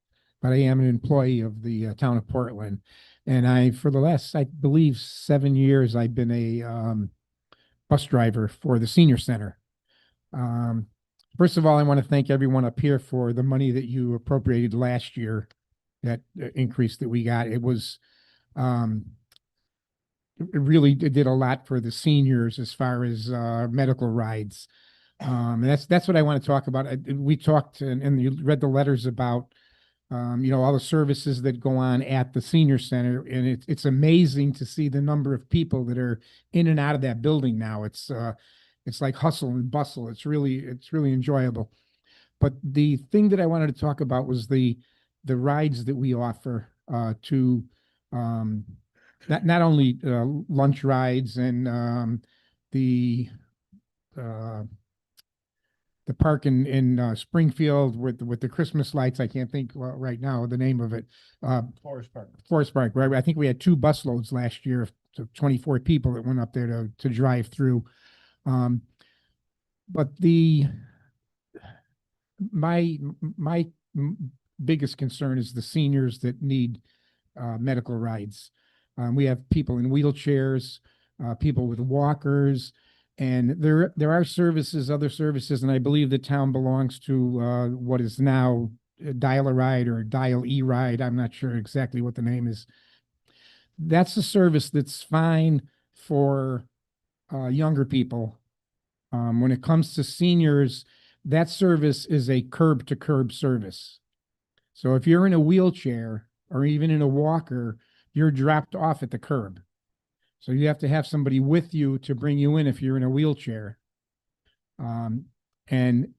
S11: but I am an employee of the town of Portland. And for the last, I believe, 7 years, I've been a bus driver for the senior center. First of all, I want to thank everyone up here for the money that you appropriated last year, that increase that we got. It was, it really did a lot for the seniors as far as medical rides. And that's what I want to talk about. We talked and you read the letters about all the services that go on at the senior center, and it's amazing to see the number of people that are in and out of that building now. It's like hustle and bustle. It's really enjoyable. But the thing that I wanted to talk about was the rides that we offer to not only lunch rides and the park in Springfield with the Christmas lights. I can't think right now the name of it.
S3: Forest Park.
S11: Forest Park, right? I think we had 2 bus loads last year of 24 people that went up there to drive through. But my biggest concern is the seniors that need medical rides. We have people in wheelchairs, people with walkers, and there are services, other services, and I believe the town belongs to what is now Dial-A-Ride or Dial-E-Ride. I'm not sure exactly what the name is. That's a service that's fine for younger people. When it comes to seniors, that service is a curb-to-curb service. So if you're in a wheelchair or even in a walker, you're dropped off at the curb. So you have to have somebody with you to bring you in if you're in a wheelchair. And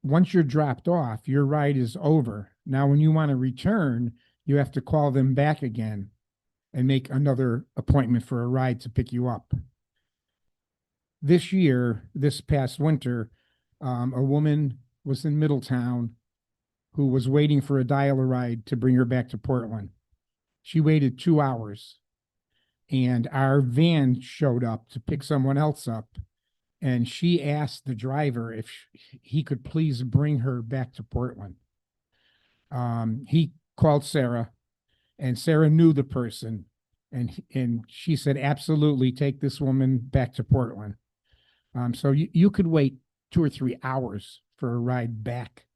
S11: once you're dropped off, your ride is over. Now, when you want to return, you have to call them back again and make another appointment for a ride to pick you up. This past winter, a woman was in Middletown who was waiting for a Dial-A-Ride to bring her back to Portland. She waited 2 hours, and our van showed up to pick someone else up, and she asked the driver if he could please bring her back to Portland. He called Sarah, and Sarah knew the person, and she said, absolutely, take this woman back to Portland. So you could wait 2 or 3 hours for a ride back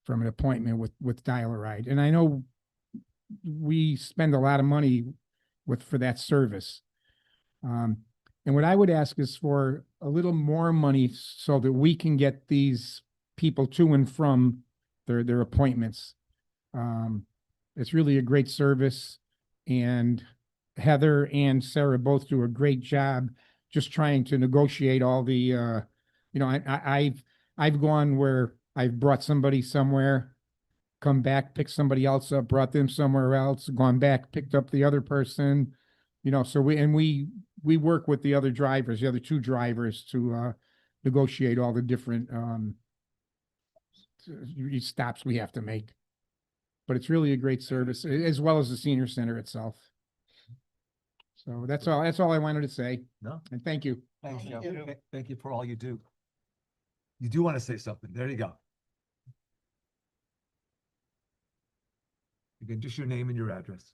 S11: from an appointment with Dial-A-Ride. And I know we spend a lot of money for that service. And what I would ask is for a little more money so that we can get these people to and from their appointments. It's really a great service, and Heather and Sarah both do a great job just trying to negotiate all the, I've gone where I've brought somebody somewhere, come back, picked somebody else up, brought them somewhere else, gone back, picked up the other person, so we work with the other drivers, the other 2 drivers to negotiate all the different stops we have to make. But it's really a great service, as well as the senior center itself. So that's all I wanted to say.
S1: No.
S11: And thank you.
S1: Thanks, Joe. Thank you for all you do. You do want to say something. There you go. Again, just your name and your address.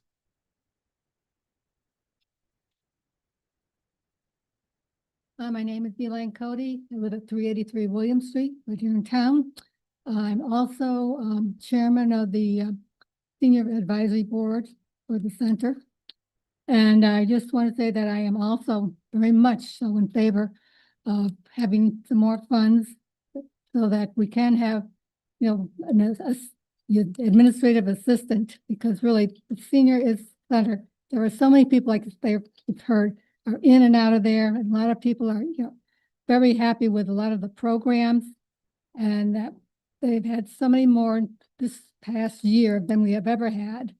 S12: My name is Elaine Cody. I live at 383 William Street, right here in town. I'm also chairman of the Senior Advisory Board for the center. And I just want to say that I am also very much so in favor of having some more funds so that we can have, you know, your administrative assistant, because really the senior is center. There are so many people, like you've heard, are in and out of there. And a lot of people are, you know, very happy with a lot of the programs, and that they've had so many more this past year than we have ever had.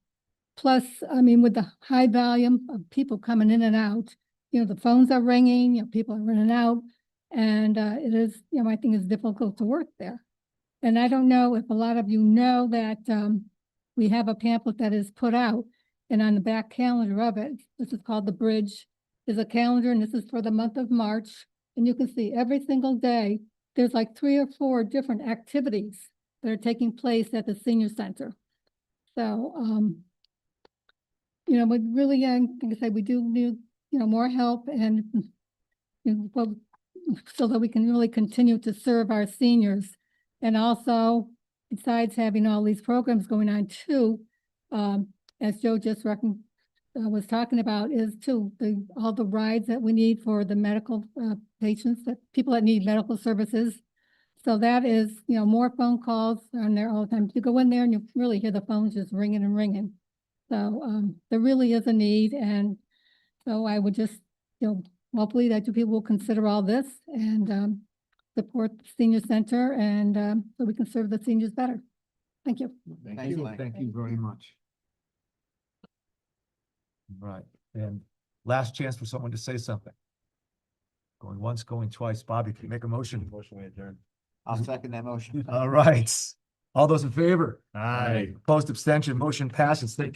S12: Plus, I mean, with the high volume of people coming in and out, you know, the phones are ringing, you know, people are in and out, and it is, you know, I think it's difficult to work there. And I don't know if a lot of you know that we have a pamphlet that is put out, and on the back calendar of it, this is called The Bridge, is a calendar, and this is for the month of March. And you can see every single day, there's like 3 or 4 different activities that are taking place at the senior center. So, you know, we really, like I said, we do need, you know, more help, and you know, well, so that we can really continue to serve our seniors. And also, besides having all these programs going on too, as Joe just was talking about, is too all the rides that we need for the medical patients, that people that need medical services. So that is, you know, more phone calls on there all the time. You go in there and you really hear the phones just ringing and ringing. So there really is a need, and so I would just, you know, hopefully that you people will consider all this and support the senior center, and so we can serve the seniors better. Thank you.
S9: Thank you.
S1: Thank you very much. Right, and last chance for someone to say something. Going once, going twice. Bobby, can you make a motion?
S9: Motion we adjourn. I'll second that motion.
S1: All right. All those in favor?
S7: Aye.
S1: Opposed, abstention, motion passes. Thank you.